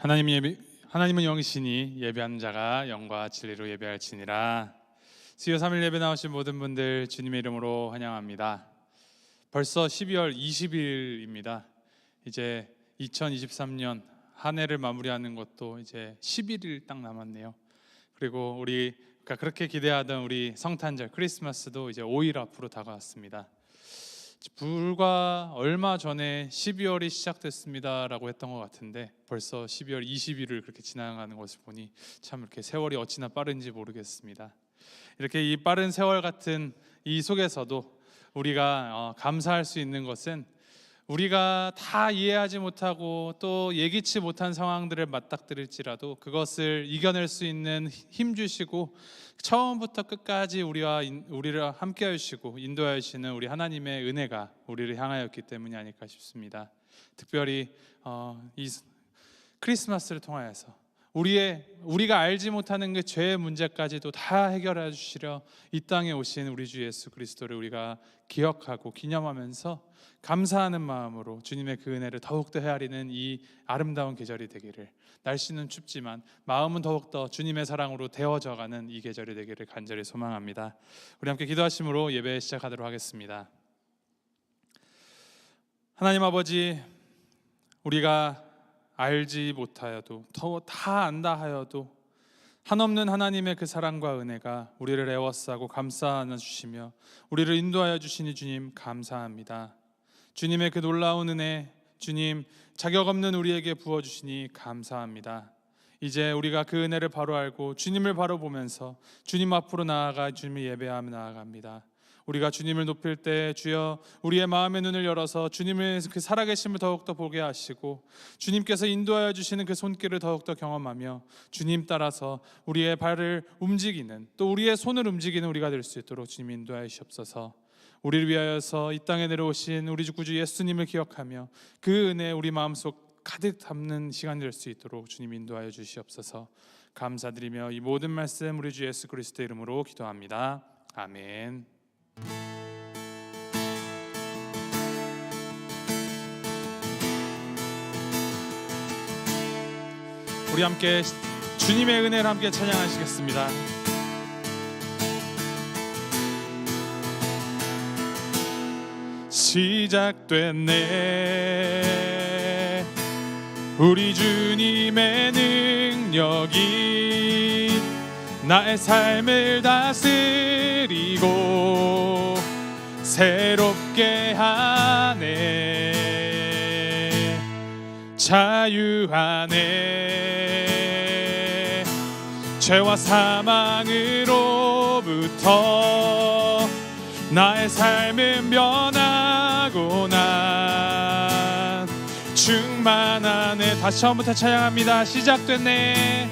하나님은 영이시니 예배하는 자가 영과 진리로 예배할지니라. 수요 3일 예배 나오신 모든 분들 주님의 이름으로 환영합니다. 벌써 12월 20일입니다. 이제 2023년 한 해를 마무리하는 것도 이제 11일 딱 남았네요. 그리고 우리가 그렇게 기대하던 우리 성탄절 크리스마스도 이제 5일 앞으로 다가왔습니다. 불과 얼마 전에 12월이 시작됐습니다라고 했던 것 같은데 벌써 12월 20일을 그렇게 지나가는 것을 보니 참 이렇게 세월이 어찌나 빠른지 모르겠습니다. 이렇게 이 빠른 세월 같은 이 속에서도 우리가 감사할 수 있는 것은 우리가 다 이해하지 못하고 또 예기치 못한 상황들을 맞닥뜨릴지라도 그것을 이겨낼 수 있는 힘 주시고 처음부터 끝까지 우리를 함께 하시고 인도하시는 우리 하나님의 은혜가 우리를 향하였기 때문이 아닐까 싶습니다. 특별히 이 크리스마스를 통하여서 우리가 알지 못하는 그 죄의 문제까지도 다 해결해 주시려 이 땅에 오신 우리 주 예수 그리스도를 우리가 기억하고 기념하면서 감사하는 마음으로 주님의 그 은혜를 더욱더 헤아리는 이 아름다운 계절이 되기를, 날씨는 춥지만 마음은 더욱더 주님의 사랑으로 데워져가는 이 계절이 되기를 간절히 소망합니다. 우리 함께 기도하심으로 예배 시작하도록 하겠습니다. 하나님 아버지, 우리가 알지 못하여도 다 안다 하여도 한없는 하나님의 그 사랑과 은혜가 우리를 애워싸고 감싸 주시며 우리를 인도하여 주시니 주님 감사합니다. 주님의 그 놀라운 은혜, 주님 자격 없는 우리에게 부어주시니 감사합니다. 이제 우리가 그 은혜를 바로 알고 주님을 바로 보면서 주님 앞으로 나아가 주님을 예배하며 나아갑니다. 우리가 주님을 높일 때 주여 우리의 마음의 눈을 열어서 주님의 그 살아계심을 더욱더 보게 하시고 주님께서 인도하여 주시는 그 손길을 더욱더 경험하며 주님 따라서 우리의 발을 움직이는, 또 우리의 손을 움직이는 우리가 될 수 있도록 주님 인도하여 주옵소서. 우리를 위하여서 이 땅에 내려오신 우리 주 구주 예수님을 기억하며 그 은혜 우리 마음속 가득 담는 시간 될 수 있도록 주님 인도하여 주시옵소서. 감사드리며 이 모든 말씀 우리 주 예수 그리스도 이름으로 기도합니다. 아멘. 우리 함께 주님의 은혜를 함께 찬양하시겠습니다. 시작됐네, 우리 주님의 능력이 나의 삶을 다스리고 새롭게 하네, 자유하네, 죄와 사망으로부터 나의 삶은 변하고 난 충만하네. 다시 처음부터 찬양합니다. 시작됐네,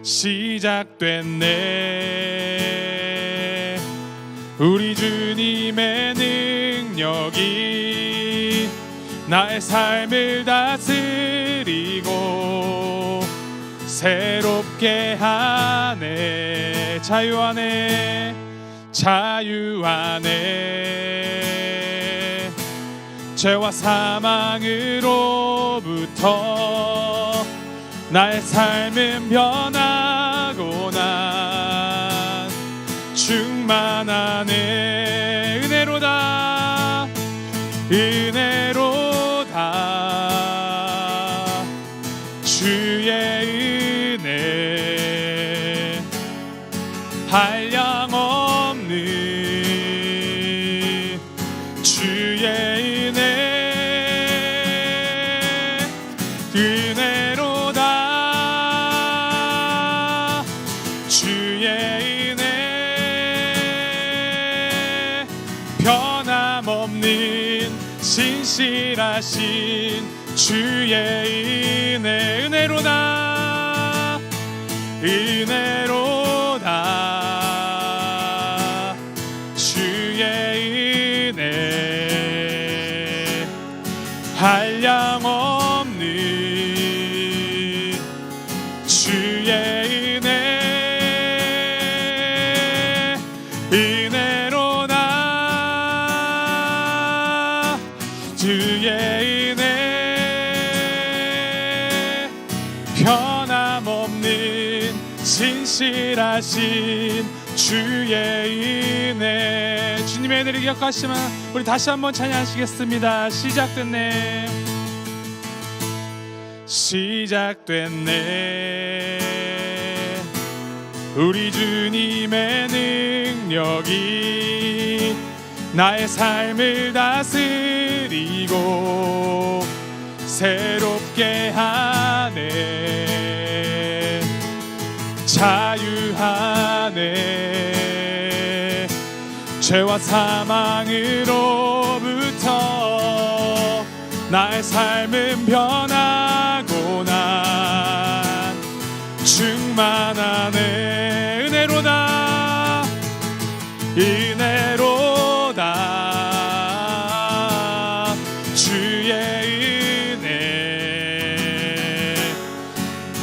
시작됐네, 우리 주님의 능력이 나의 삶을 다스리고 새롭게 하네, 자유하네, 자유하네, 죄와 사망으로부터 나의 삶은 변하고 난 충만하네, 은혜로다, 은혜로다, 주의 은혜 한량없는 주의 은혜, 은혜로다, 주의 은혜 변함없는 신실하신 주의 은혜, 은혜로다, 은혜로다, 주의 은혜 한량없는 주의 은혜, 은혜로다, 주의 은혜 변함없는 신실하신 주의 은혜. 주님의 은혜를 기억하시면 우리 다시 한번 찬양하시겠습니다. 시작됐네, 시작됐네. 우리 주님의 능력이 나의 삶을 다스리고 새롭게 하네, 자유하네. 죄와 사망으로부터 나의 삶은 변하고 난 충만하네. 은혜로다, 은혜로다. 주의 은혜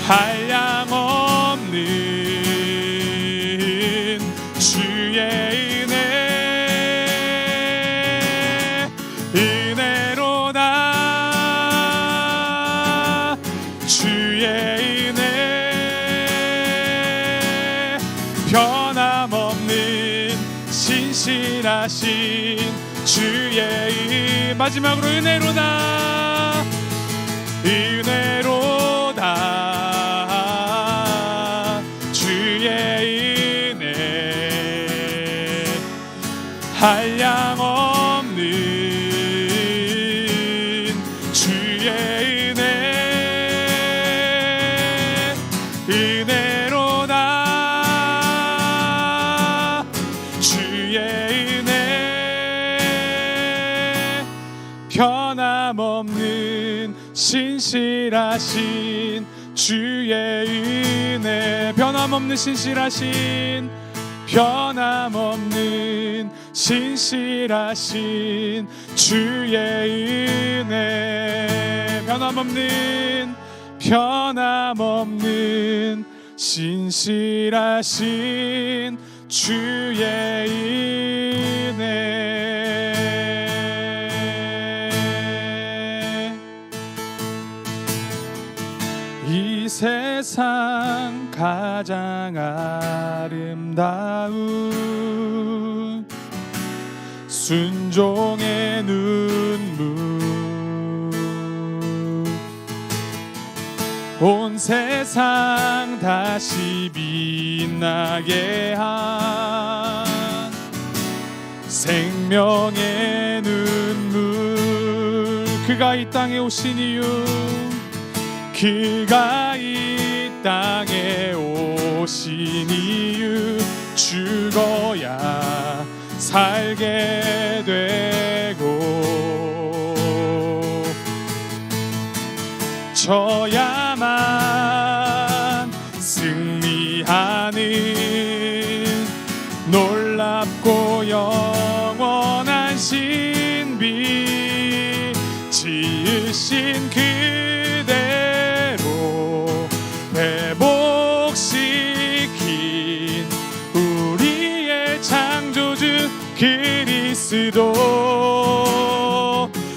한량없는 주의 은혜. 은혜로다, 주의 은혜. 변함없는 신실하신 주의 은혜. 마지막으로 은혜로다, 은혜로다. 주의 은혜 한량없는 주의 은혜. 은혜로다, 주의 은혜. 변함없는 신실하신 주의 은혜. 변함없는 신실하신, 변함없는 신실하신 주의 은혜. 변함없는, 변함없는 신실하신 주의 은혜. 이 세상 가장 아름다운 순종의 눈물, 온 세상 다시 빛나게 한 생명의 눈물. 그가 이 땅에 오신 이유, 그가 이 땅에 오신 이유, 죽어야 살게 되고 져야만 승리하는 놀랍고 영원한 신비, 지으신 그대로 회복시킨 우리의 창조주 그리스도.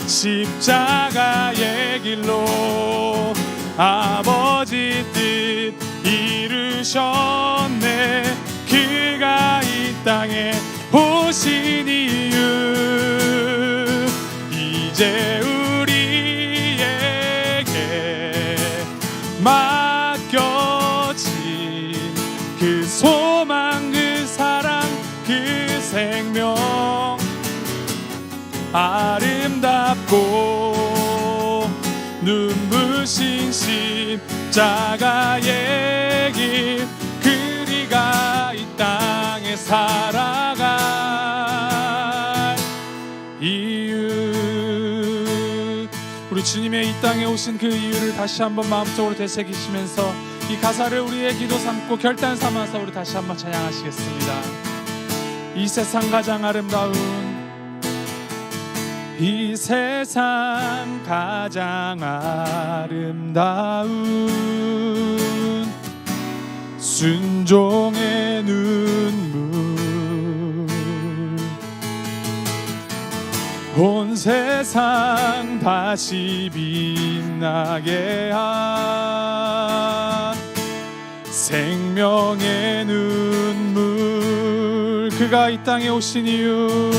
십자가의 길로 아버지 뜻 이루셨네. 그가 이 땅에 오신 이유, 이제 우리에게 맡겨진 그 소망, 그 사랑, 그 생명. 아름답고 눈부신 십자가의 길, 그리가 이 땅에 살아갈 이유. 우리 주님의 이 땅에 오신 그 이유를 다시 한번 마음속으로 되새기시면서 이 가사를 우리의 기도 삼고 결단 삼아서 우리 다시 한번 찬양하시겠습니다. 이 세상 가장 아름다운, 이 세상 가장 아름다운 순종의 눈물, 온 세상 다시 빛나게 한 생명의 눈물. 그가 이 땅에 오신 이유,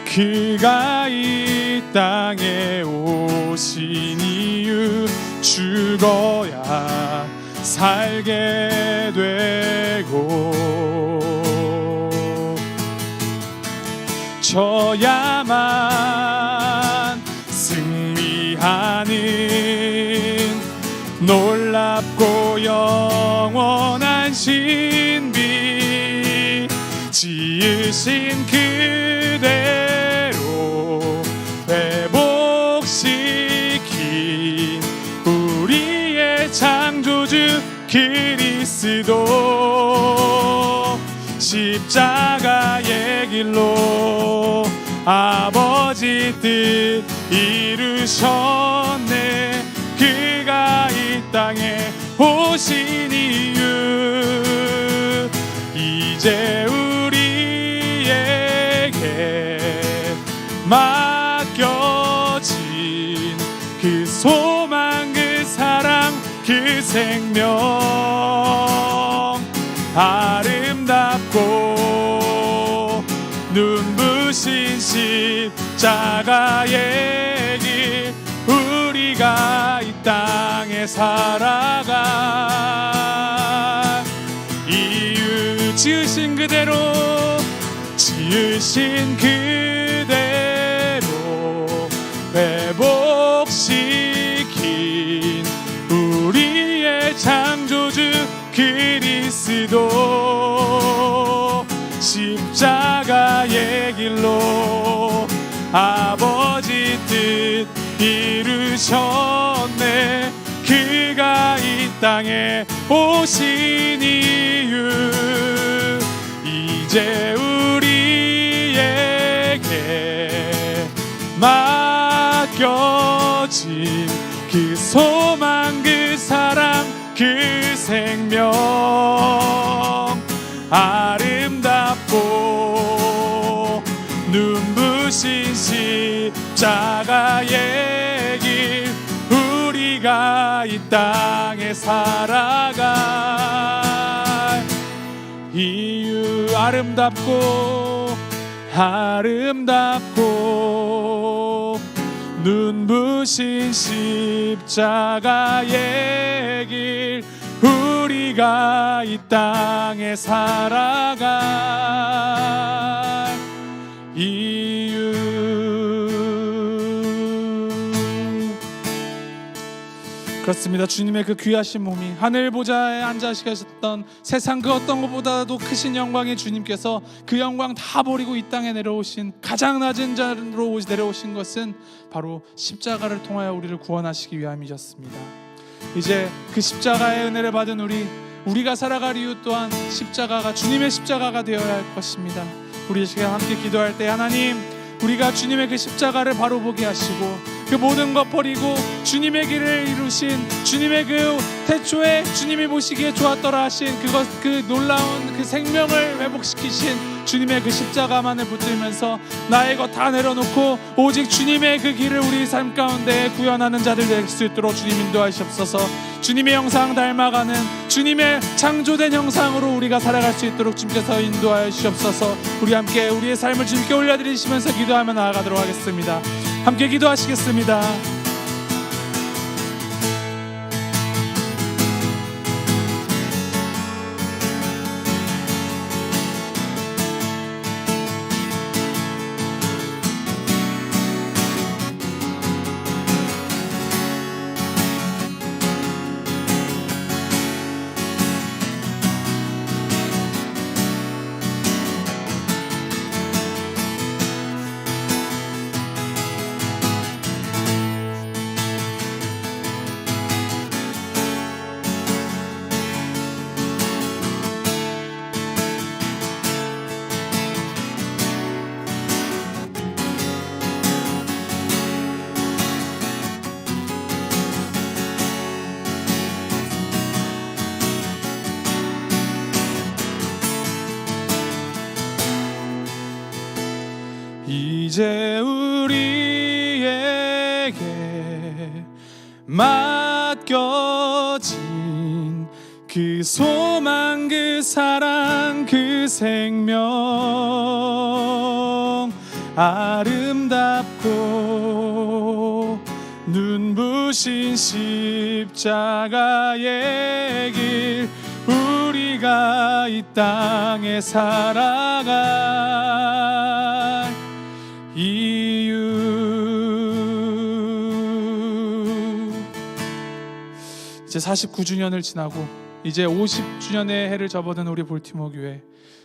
그가 이 땅에 오신 이유, 죽어야 살게 되고 져야만 승리하는 놀랍고 영원한 신비, 지으신 그대로 회복시킨 우리의 창조주 그리스도, 십자가의 길로 아버지 뜻 이루셨네. 그가 이 땅에 오신 이유, 이제 우리에게 맡겨진 그 소망, 그 사랑, 그 생명, 아름답고 눈부신 십자가의 길, 우리가 이 땅에 살아가 이유, 지으신 그대로, 지으신 그대로 회복시킨 우리의 창조주 그리스도, 십자가의 길로 아버지 뜻 이루셨네. 그가 이 땅에 오신 이유, 이제 우리에게 맡겨진 그 소망, 그 사랑, 그 생명, 아름답고 눈부신 십자가의 길, 우리가 이 땅에 살아갈 이유, 아름답고 눈부신 십자가의 길, 우리가 이 땅에 살아갈 이유. 그렇습니다. 주님의 그 귀하신 몸이 하늘 보좌에 앉아 계셨던 세상 그 어떤 것보다도 크신 영광의 주님께서 그 영광 다 버리고 이 땅에 내려오신, 가장 낮은 자리로 내려오신 것은 바로 십자가를 통하여 우리를 구원하시기 위함이셨습니다. 이제 그 십자가의 은혜를 받은 우리가 살아갈 이유 또한 십자가가 주님의 십자가가 되어야 할 것입니다. 우리 시간 함께 기도할 때, 하나님, 우리가 주님의 그 십자가를 바로 보게 하시고 그 모든 것 버리고 주님의 길을 이루신, 주님의 그 태초에 주님이 보시기에 좋았더라 하신 그 놀라운 그 생명을 회복시키신 주님의 그 십자가만을 붙들면서 나의 것 다 내려놓고 오직 주님의 그 길을 우리 삶 가운데 구현하는 자들 될 수 있도록 주님 인도하시옵소서. 주님의 형상 닮아가는, 주님의 창조된 형상으로 우리가 살아갈 수 있도록 주님께서 인도하여 주시옵소서. 우리 함께 우리의 삶을 주님께 올려드리시면서 기도하며 나아가도록 하겠습니다. 함께 기도하시겠습니다. 이제 우리에게 맡겨진 그 소망, 그 사랑, 그 생명, 아름답고 눈부신 십자가의 길, 우리가 이 땅에 살아갈 이유. 이제 49주년을 지나고 이제 50주년의 해를 접어든 우리 볼티모어 교회,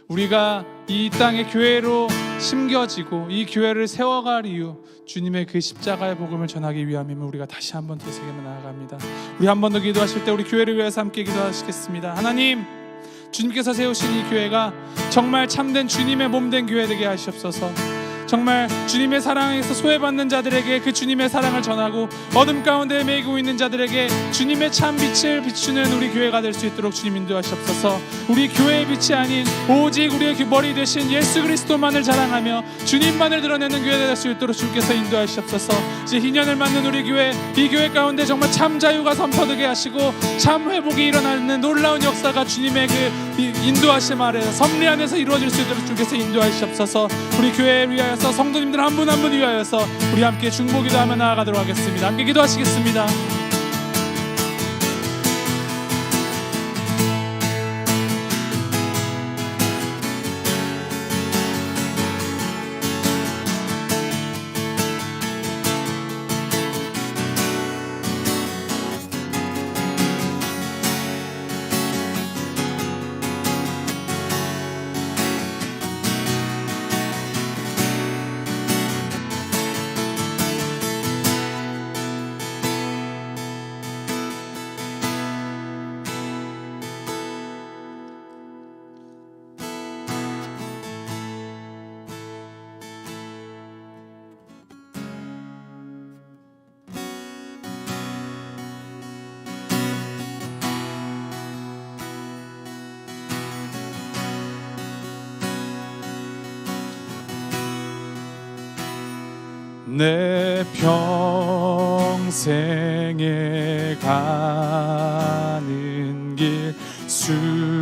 우리가 이 땅의 교회로 심겨지고 이 교회를 세워갈 이유, 주님의 그 십자가의 복음을 전하기 위함이면 우리가 다시 한번 되새기며 나아갑니다. 우리 한 번 더 기도하실 때 우리 교회를 위해서 함께 기도하시겠습니다. 하나님, 주님께서 세우신 이 교회가 정말 참된 주님의 몸된 교회 되게 하시옵소서. 정말 주님의 사랑에서 소외받는 자들에게 그 주님의 사랑을 전하고 어둠 가운데 매이고 있는 자들에게 주님의 참 빛을 비추는 우리 교회가 될 수 있도록 주님 인도하시옵소서. 우리 교회의 빛이 아닌 오직 우리의 머리 되신 예수 그리스도만을 자랑하며 주님만을 드러내는 교회가 될 수 있도록 주께서 인도하시옵소서. 이제 희년을 맞는 우리 교회, 이 교회 가운데 정말 참 자유가 선포되게 하시고 참 회복이 일어나는 놀라운 역사가 주님의 그 인도하심 아래 섭리 안에서 이루어질 수 있도록 주께서 인도하시옵소서. 우리 교회를 위하여 성도님들 한 분 한 분 위하여서 우리 함께 중보기도하며 나아가도록 하겠습니다. 함께 기도하시겠습니다. 내 평생에 가는 길 순탄하여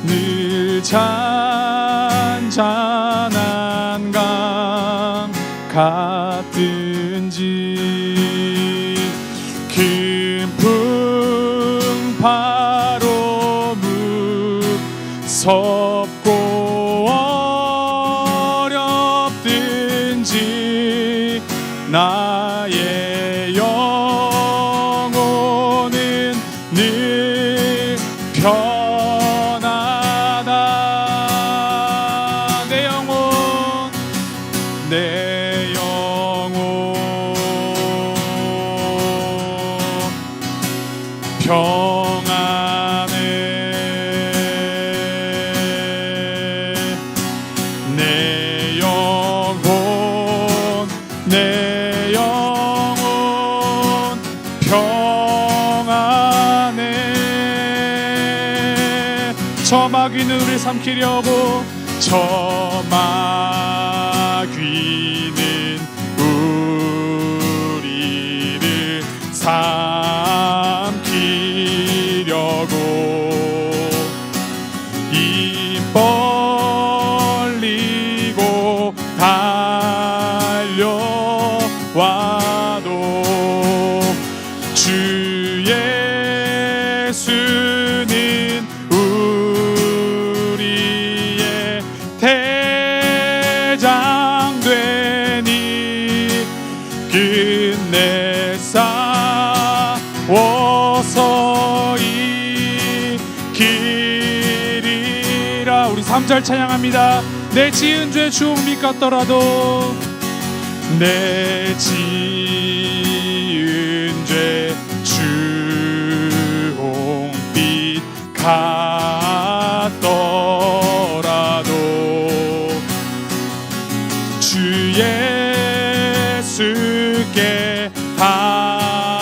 늘 잔잔한 강 같든지 큰 풍파로 무섭고 나의 영혼은 늘 편하다. 내 영혼 평안해. 내 영혼 평안해. 저 마귀는 우리를 삼키려고, 저 마귀는 우리를 삼키려고 입 벌리고 달려와도 주 예수는 우리의 대장 되니 끝내 싸워서 이기리라. 우리 3절 찬양합니다. 내 지은 죄 주홍빛 같더라도, 내 지은 죄 주홍빛 같더라도 주 예수께 아뢰면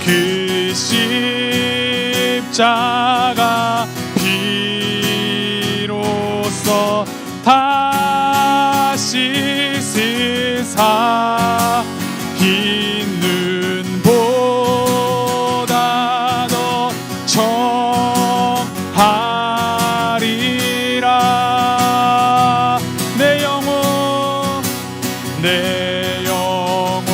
그 십자가 피로써 다시 세상 흰 눈보다 더 정하리라. 내 영혼 내 영혼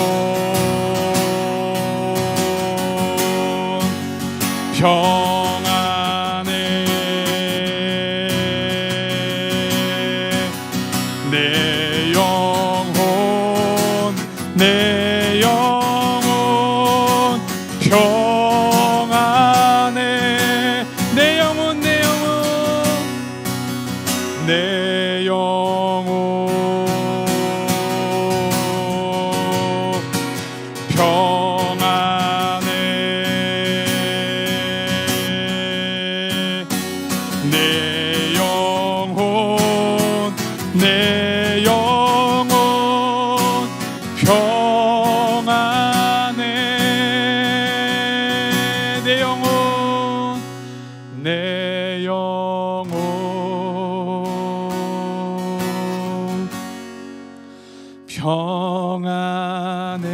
평안해. 내 영혼 내 영혼 평안해. 내 영혼 내 영혼 내 영혼 평안해. 내 영혼 내 영혼 평안해. 내 영혼 내 영혼 평안해.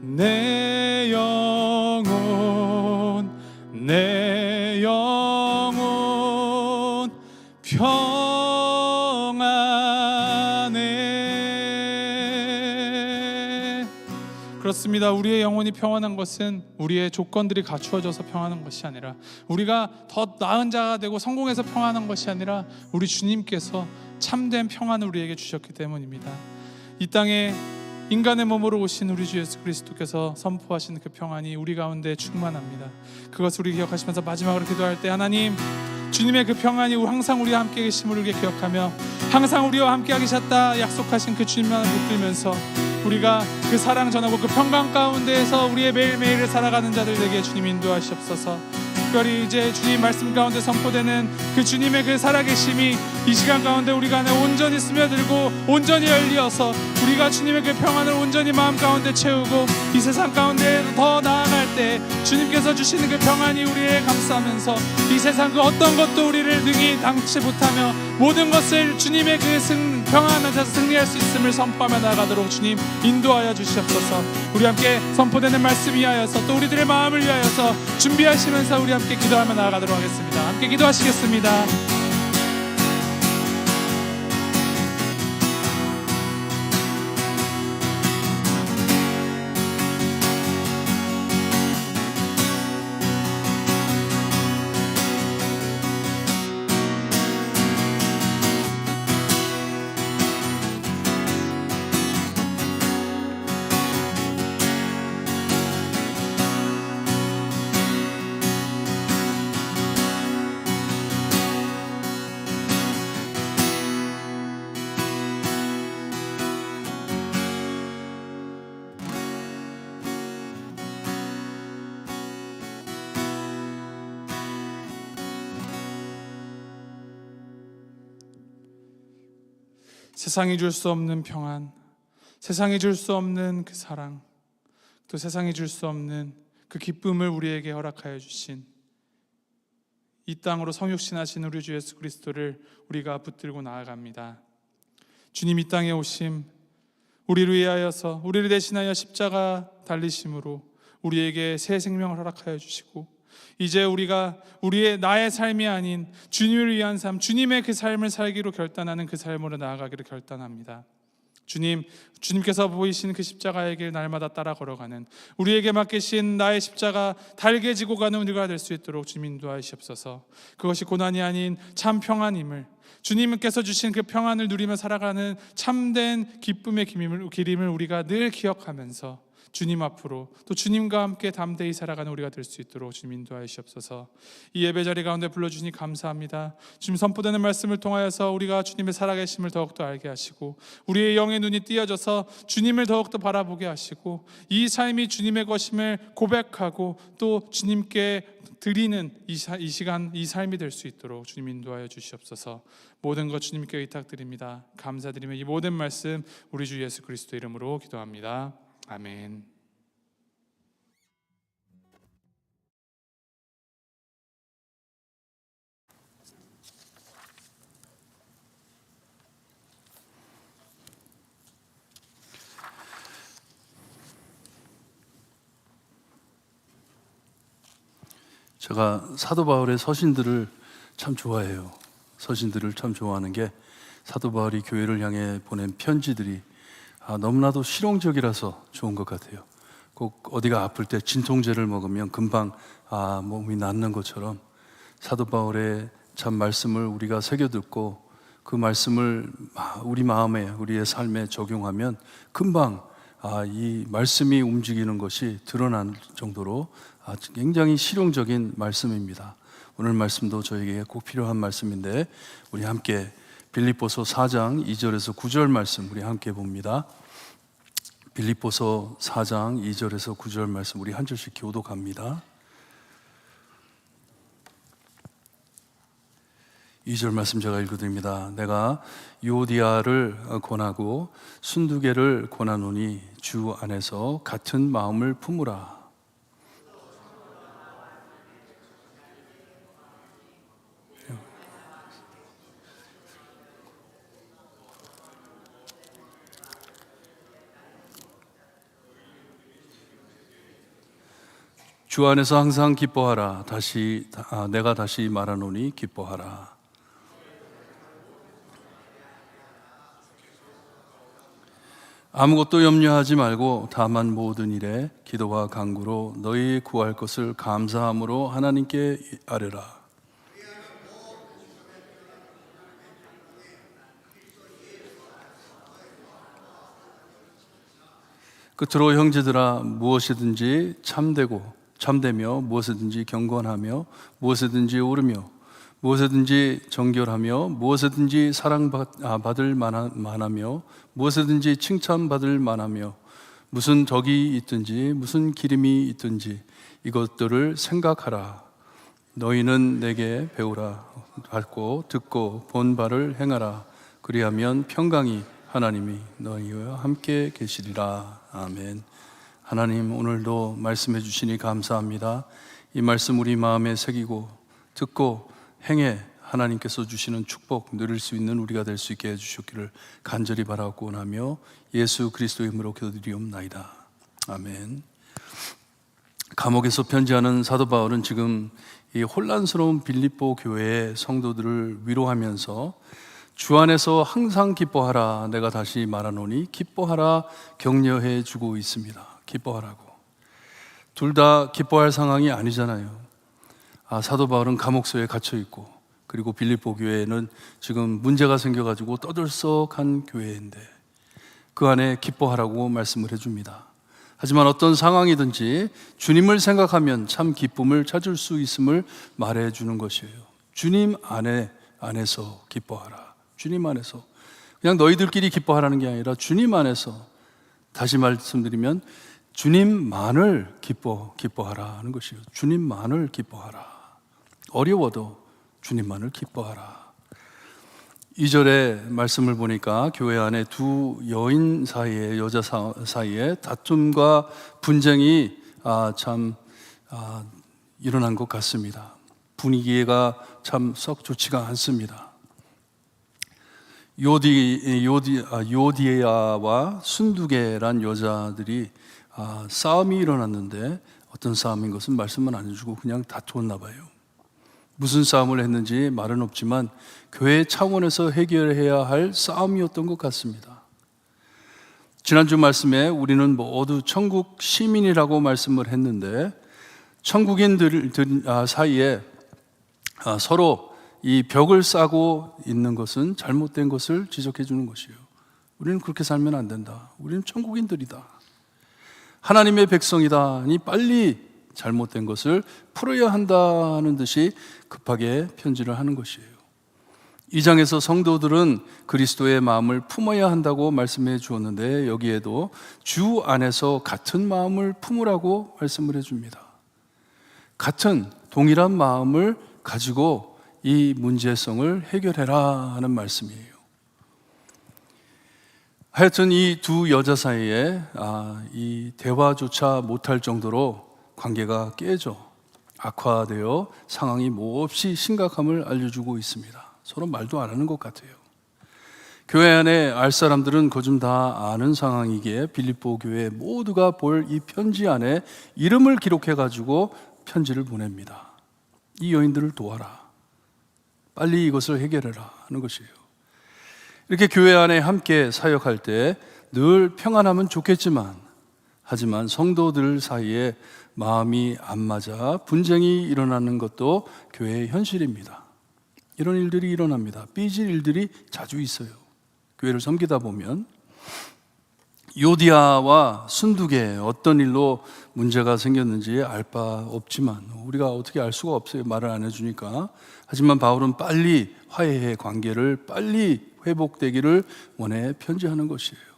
내 영혼 내 영혼 평안해. 그렇습니다. 우리의 영혼이 평안한 것은 우리의 조건들이 갖추어져서 평안한 것이 아니라, 우리가 더 나은 자가 되고 성공해서 평안한 것이 아니라 우리 주님께서 참된 평안을 우리에게 주셨기 때문입니다. 이 땅에 인간의 몸으로 오신 우리 주 예수 그리스도께서 선포하신 그 평안이 우리 가운데 충만합니다. 그것을 우리 기억하시면서 마지막으로 기도할 때, 하나님, 주님의 그 평안이 항상 우리와 함께 계심을 우리가 기억하며 항상 우리와 함께 계셨다 약속하신 그 주님만을 붙들면서 우리가 그 사랑 전하고 그 평강 가운데에서 우리의 매일매일을 살아가는 자들에게 주님 인도하시옵소서. 특별히 이제 주님 말씀 가운데 선포되는 그 주님의 그 살아계심이 이 시간 가운데 우리가 안에 온전히 스며들고 온전히 열리어서 우리가 주님의 그 평안을 온전히 마음 가운데 채우고 이 세상 가운데 더 나아갈 때 주님께서 주시는 그 평안이 우리에 감싸면서 이 세상 그 어떤 것도 우리를 능히 당치 못하며 모든 것을 주님의 그 평안 안에서 승리할 수 있음을 선포하며 나아가도록 주님 인도하여 주시옵소서. 우리 함께 선포되는 말씀 위하여서 또 우리들의 마음을 위하여서 준비하시면서 우리 함께 기도하며 나아가도록 하겠습니다. 함께 기도하시겠습니다. 세상이 줄 수 없는 평안, 세상이 줄 수 없는 그 사랑, 또 세상이 줄 수 없는 그 기쁨을 우리에게 허락하여 주신 이 땅으로 성육신하신 우리 주 예수 그리스도를 우리가 붙들고 나아갑니다. 주님 이 땅에 오심, 우리를 위하여서 우리를 대신하여 십자가 달리심으로 우리에게 새 생명을 허락하여 주시고, 이제 우리가 나의 삶이 아닌 주님을 위한 삶, 주님의 그 삶을 살기로 결단하는 그 삶으로 나아가기로 결단합니다. 주님께서 보이신 그 십자가의 길 날마다 따라 걸어가는, 우리에게 맡기신 나의 십자가 달게 지고 가는 우리가 될 수 있도록 주님 인도하시옵소서. 그것이 고난이 아닌 참 평안임을, 주님께서 주신 그 평안을 누리며 살아가는 참된 기쁨의 기림을 우리가 늘 기억하면서 주님 앞으로 또 주님과 함께 담대히 살아가는 우리가 될 수 있도록 주님 인도하시옵소서. 이 예배 자리 가운데 불러주니 감사합니다. 주님 선포되는 말씀을 통하여서 우리가 주님의 살아계심을 더욱더 알게 하시고 우리의 영의 눈이 띄어져서 주님을 더욱더 바라보게 하시고 이 삶이 주님의 것임을 고백하고 또 주님께 드리는 이 시간, 이 삶이 될 수 있도록 주님 인도하여 주시옵소서. 모든 것 주님께 의탁드립니다. 감사드리며 이 모든 말씀 우리 주 예수 그리스도 이름으로 기도합니다. 아멘. 제가 사도 바울의 서신들을 참 좋아해요. 서신들을 참 좋아하는 게 사도 바울이 교회를 향해 보낸 편지들이 너무나도 실용적이라서 좋은 것 같아요. 꼭 어디가 아플 때 진통제를 먹으면 금방 몸이 낫는 것처럼 사도 바울의 참 말씀을 우리가 새겨듣고 그 말씀을 우리 마음에, 우리의 삶에 적용하면 금방 이 말씀이 움직이는 것이 드러날 정도로 굉장히 실용적인 말씀입니다. 오늘 말씀도 저에게 꼭 필요한 말씀인데 우리 함께 빌립보서 4장 2절에서 9절 말씀 우리 함께 봅니다. 빌립보서 4장 2절에서 9절 말씀 우리 한 절씩 교독합니다. 2절 말씀 제가 읽어드립니다. 내가 유오디아를 권하고 순두개를 권하노니 주 안에서 같은 마음을 품으라. 주 안에서 항상 기뻐하라. 내가 다시 말하노니 기뻐하라. 아무것도 염려하지 말고 다만 모든 일에 기도와 간구로 너희 구할 것을 감사함으로 하나님께 아뢰라. 끝으로 형제들아 무엇이든지 참되며 무엇이든지 경건하며 무엇이든지 옳으며 무엇이든지 정결하며 무엇이든지 사랑받을 만하며 무엇이든지 칭찬받을 만하며 무슨 덕이 있든지 무슨 기름이 있든지 이것들을 생각하라. 너희는 내게 배우라. 받고 듣고 본 바를 행하라. 그리하면 평강이 하나님이 너희와 함께 계시리라. 아멘. 하나님 오늘도 말씀해 주시니 감사합니다. 이 말씀 우리 마음에 새기고 듣고 행해 하나님께서 주시는 축복 누릴 수 있는 우리가 될 수 있게 해주셨기를 간절히 바라고 원하며 예수 그리스도의 이름으로 기도드리옵나이다. 아멘. 감옥에서 편지하는 사도 바울은 지금 이 혼란스러운 빌립보 교회의 성도들을 위로하면서 주 안에서 항상 기뻐하라. 내가 다시 말하노니 기뻐하라 격려해 주고 있습니다. 기뻐하라고. 둘 다 기뻐할 상황이 아니잖아요. 사도 바울은 감옥소에 갇혀 있고 그리고 빌립보 교회에는 지금 문제가 생겨가지고 떠들썩한 교회인데 그 안에 기뻐하라고 말씀을 해줍니다. 하지만 어떤 상황이든지 주님을 생각하면 참 기쁨을 찾을 수 있음을 말해주는 것이에요. 주님 안에서 기뻐하라. 주님 안에서. 그냥 너희들끼리 기뻐하라는 게 아니라 주님 안에서. 다시 말씀드리면 주님만을 기뻐하라 하는 것이에요. 주님만을 기뻐하라. 어려워도 주님만을 기뻐하라. 2절의 말씀을 보니까 교회 안에 두 여인 사이에, 여자 사이에 다툼과 분쟁이 일어난 것 같습니다. 분위기가 참 썩 좋지가 않습니다. 요디에아와 순두개란 여자들이 싸움이 일어났는데 어떤 싸움인 것은 말씀은 안 해주고 그냥 다투었나 봐요. 무슨 싸움을 했는지 말은 없지만 교회 차원에서 해결해야 할 싸움이었던 것 같습니다. 지난주 말씀에 우리는 모두 천국 시민이라고 말씀을 했는데 천국인들 사이에 서로 이 벽을 쌓고 있는 것은 잘못된 것을 지적해 주는 것이에요. 우리는 그렇게 살면 안 된다. 우리는 천국인들이다. 하나님의 백성이다. 빨리 잘못된 것을 풀어야 한다는 듯이 급하게 편지를 하는 것이에요. 이 장에서 성도들은 그리스도의 마음을 품어야 한다고 말씀해 주었는데 여기에도 주 안에서 같은 마음을 품으라고 말씀을 해줍니다. 같은 동일한 마음을 가지고 이 문제성을 해결해라 하는 말씀이에요. 하여튼 이 두 여자 사이에 이 대화조차 못할 정도로 관계가 깨져 악화되어 상황이 몹시 심각함을 알려주고 있습니다. 서로 말도 안 하는 것 같아요. 교회 안에 알 사람들은 거좀 다 아는 상황이기에 빌립보 교회 모두가 볼 이 편지 안에 이름을 기록해 가지고 편지를 보냅니다. 이 여인들을 도와라. 빨리 이것을 해결해라 하는 것이에요. 이렇게 교회 안에 함께 사역할 때 늘 평안하면 좋겠지만, 하지만 성도들 사이에 마음이 안 맞아 분쟁이 일어나는 것도 교회의 현실입니다. 이런 일들이 일어납니다. 삐질 일들이 자주 있어요. 교회를 섬기다 보면 요디아와 순두계 어떤 일로 문제가 생겼는지 알 바 없지만, 우리가 어떻게 알 수가 없어요. 말을 안 해주니까. 하지만 바울은 빨리 화해의 관계를 빨리 회복되기를 원해 편지하는 것이에요.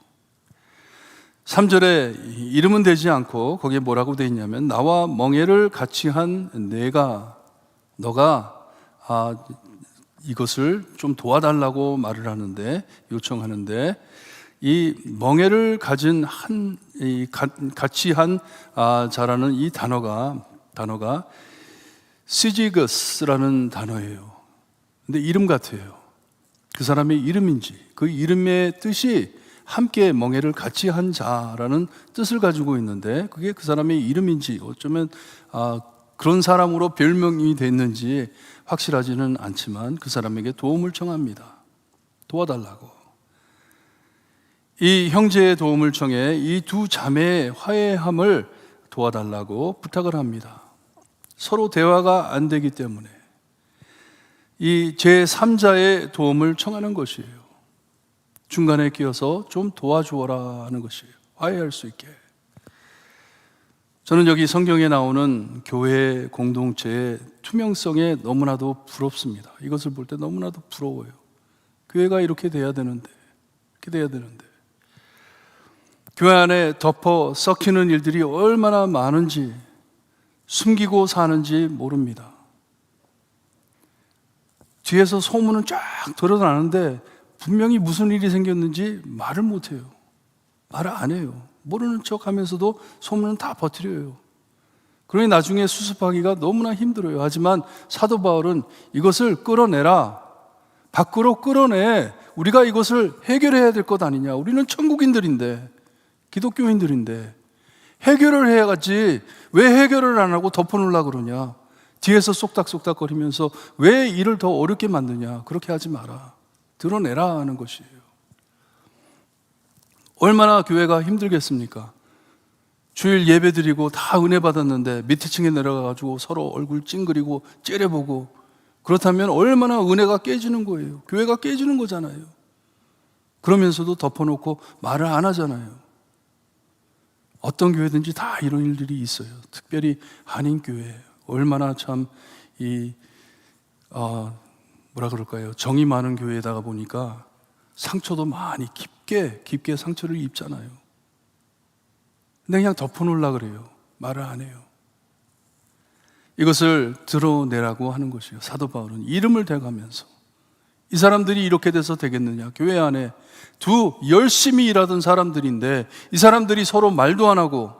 3절에 이름은 되지 않고 거기에 뭐라고 되어 있냐면, 나와 멍에를 같이 한 너가 이것을 좀 도와달라고 말을 하는데, 요청하는데, 이 멍에를 가진 같이 한 자라는 이 단어가 시지거스라는 단어예요. 근데 이름 같아요. 그 사람의 이름인지, 그 이름의 뜻이 함께 멍에를 같이 한 자라는 뜻을 가지고 있는데, 그게 그 사람의 이름인지, 어쩌면 그런 사람으로 별명이 됐는지 확실하지는 않지만 그 사람에게 도움을 청합니다. 도와달라고. 이 형제의 도움을 청해 이 두 자매의 화해함을 도와달라고 부탁을 합니다. 서로 대화가 안 되기 때문에 이 제3자의 도움을 청하는 것이에요. 중간에 끼어서 좀 도와주어라 하는 것이에요. 화해할 수 있게. 저는 여기 성경에 나오는 교회 공동체의 투명성에 너무나도 부럽습니다. 이것을 볼 때 너무나도 부러워요. 교회가 이렇게 돼야 되는데, 교회 안에 덮어 썩히는 일들이 얼마나 많은지, 숨기고 사는지 모릅니다. 뒤에서 소문은 쫙 드러나는데 분명히 무슨 일이 생겼는지 말을 못해요. 말을 안 해요. 모르는 척 하면서도 소문은 다 퍼뜨려요. 그러니 나중에 수습하기가 너무나 힘들어요. 하지만 사도 바울은 이것을 끌어내라. 밖으로 끌어내. 우리가 이것을 해결해야 될 것 아니냐. 우리는 천국인들인데, 기독교인들인데 해결을 해야지 왜 해결을 안 하고 덮어놓으려고 그러냐. 뒤에서 쏙닥쏙닥거리면서 왜 일을 더 어렵게 만드냐. 그렇게 하지 마라. 드러내라 하는 것이에요. 얼마나 교회가 힘들겠습니까? 주일 예배 드리고 다 은혜 받았는데 밑에 층에 내려가가지고 서로 얼굴 찡그리고 째려보고, 그렇다면 얼마나 은혜가 깨지는 거예요. 교회가 깨지는 거잖아요. 그러면서도 덮어놓고 말을 안 하잖아요. 어떤 교회든지 다 이런 일들이 있어요. 특별히 한인교회 얼마나 참 정이 많은 교회에다가 보니까 상처도 많이 깊게 상처를 입잖아요. 근데 그냥 덮어놓으려고 그래요. 말을 안 해요. 이것을 드러내라고 하는 것이에요. 사도 바울은 이름을 대가면서 이 사람들이 이렇게 돼서 되겠느냐. 교회 안에 두 열심히 일하던 사람들인데 이 사람들이 서로 말도 안 하고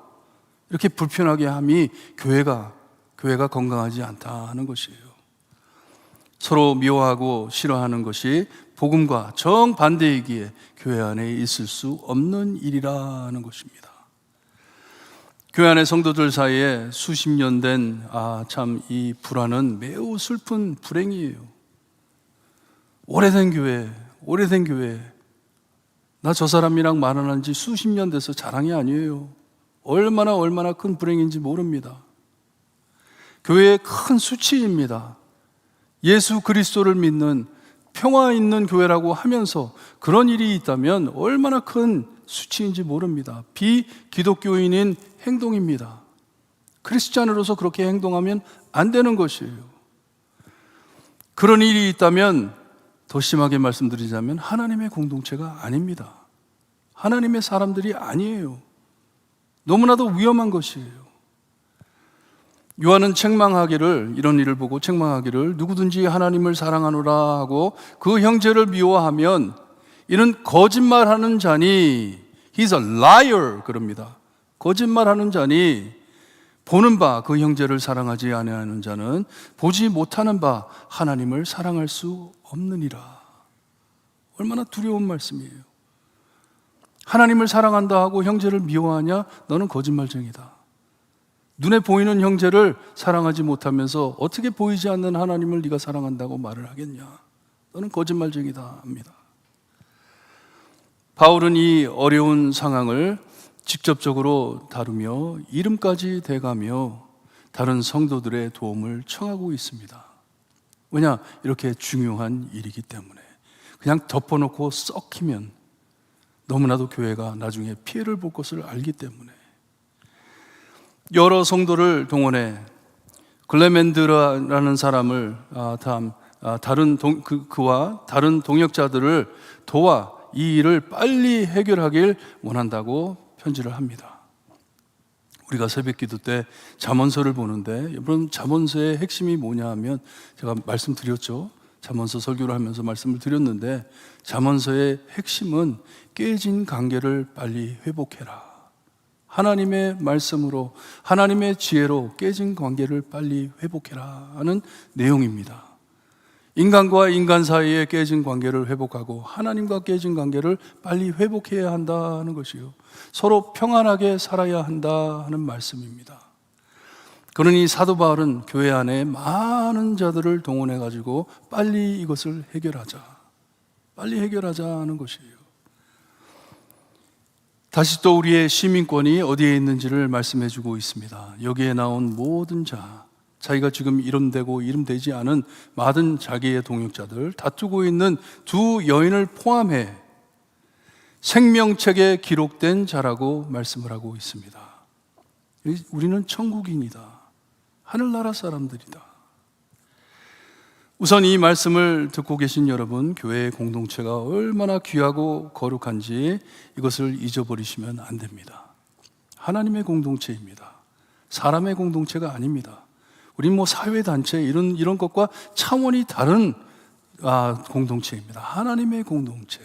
이렇게 불편하게 함이 교회가 건강하지 않다 하는 것이에요. 서로 미워하고 싫어하는 것이 복음과 정반대이기에 교회 안에 있을 수 없는 일이라는 것입니다. 교회 안의 성도들 사이에 수십 년 된 참 이 불화는 매우 슬픈 불행이에요. 오래된 교회. 나 저 사람이랑 만나는 지 수십 년 돼서 자랑이 아니에요. 얼마나 큰 불행인지 모릅니다. 교회의 큰 수치입니다. 예수 그리스도를 믿는 평화 있는 교회라고 하면서 그런 일이 있다면 얼마나 큰 수치인지 모릅니다. 비기독교인인 행동입니다. 크리스찬으로서 그렇게 행동하면 안 되는 것이에요. 그런 일이 있다면 더 심하게 말씀드리자면 하나님의 공동체가 아닙니다. 하나님의 사람들이 아니에요. 너무나도 위험한 것이에요. 요한은 이런 일을 보고 책망하기를, 누구든지 하나님을 사랑하노라 하고 그 형제를 미워하면 이는 거짓말하는 자니, He's a liar 그럽니다. 거짓말하는 자니, 보는 바 그 형제를 사랑하지 아니하는 자는 보지 못하는 바 하나님을 사랑할 수 없느니라. 얼마나 두려운 말씀이에요. 하나님을 사랑한다 하고 형제를 미워하냐? 너는 거짓말쟁이다. 눈에 보이는 형제를 사랑하지 못하면서 어떻게 보이지 않는 하나님을 네가 사랑한다고 말을 하겠냐? 너는 거짓말쟁이다 합니다. 바울은 이 어려운 상황을 직접적으로 다루며 이름까지 대가며 다른 성도들의 도움을 청하고 있습니다. 왜냐? 이렇게 중요한 일이기 때문에. 그냥 덮어놓고 썩히면 너무나도 교회가 나중에 피해를 볼 것을 알기 때문에. 여러 성도를 동원해 글레멘드라는 사람을 그와 다른 동역자들을 도와 이 일을 빨리 해결하길 원한다고 편지를 합니다. 우리가 새벽기도 때 잠언서를 보는데 여러분, 잠언서의 핵심이 뭐냐 하면 제가 말씀드렸죠. 잠언서 설교를 하면서 말씀을 드렸는데 잠언서의 핵심은 깨진 관계를 빨리 회복해라. 하나님의 말씀으로, 하나님의 지혜로 깨진 관계를 빨리 회복해라 하는 내용입니다. 인간과 인간 사이에 깨진 관계를 회복하고 하나님과 깨진 관계를 빨리 회복해야 한다는 것이요, 서로 평안하게 살아야 한다 하는 말씀입니다. 그러니 사도 바울은 교회 안에 많은 자들을 동원해 가지고 빨리 이것을 해결하자, 빨리 해결하자 하는 것이에요. 다시 또 우리의 시민권이 어디에 있는지를 말씀해 주고 있습니다. 여기에 나온 모든 자기가 지금 이름되고 이름되지 않은 많은 자기의 동역자들, 다투고 있는 두 여인을 포함해 생명책에 기록된 자라고 말씀을 하고 있습니다. 우리는 천국인이다. 하늘나라 사람들이다. 우선 이 말씀을 듣고 계신 여러분, 교회의 공동체가 얼마나 귀하고 거룩한지 이것을 잊어버리시면 안 됩니다. 하나님의 공동체입니다. 사람의 공동체가 아닙니다. 우리 사회단체 이런 것과 차원이 다른 공동체입니다. 하나님의 공동체,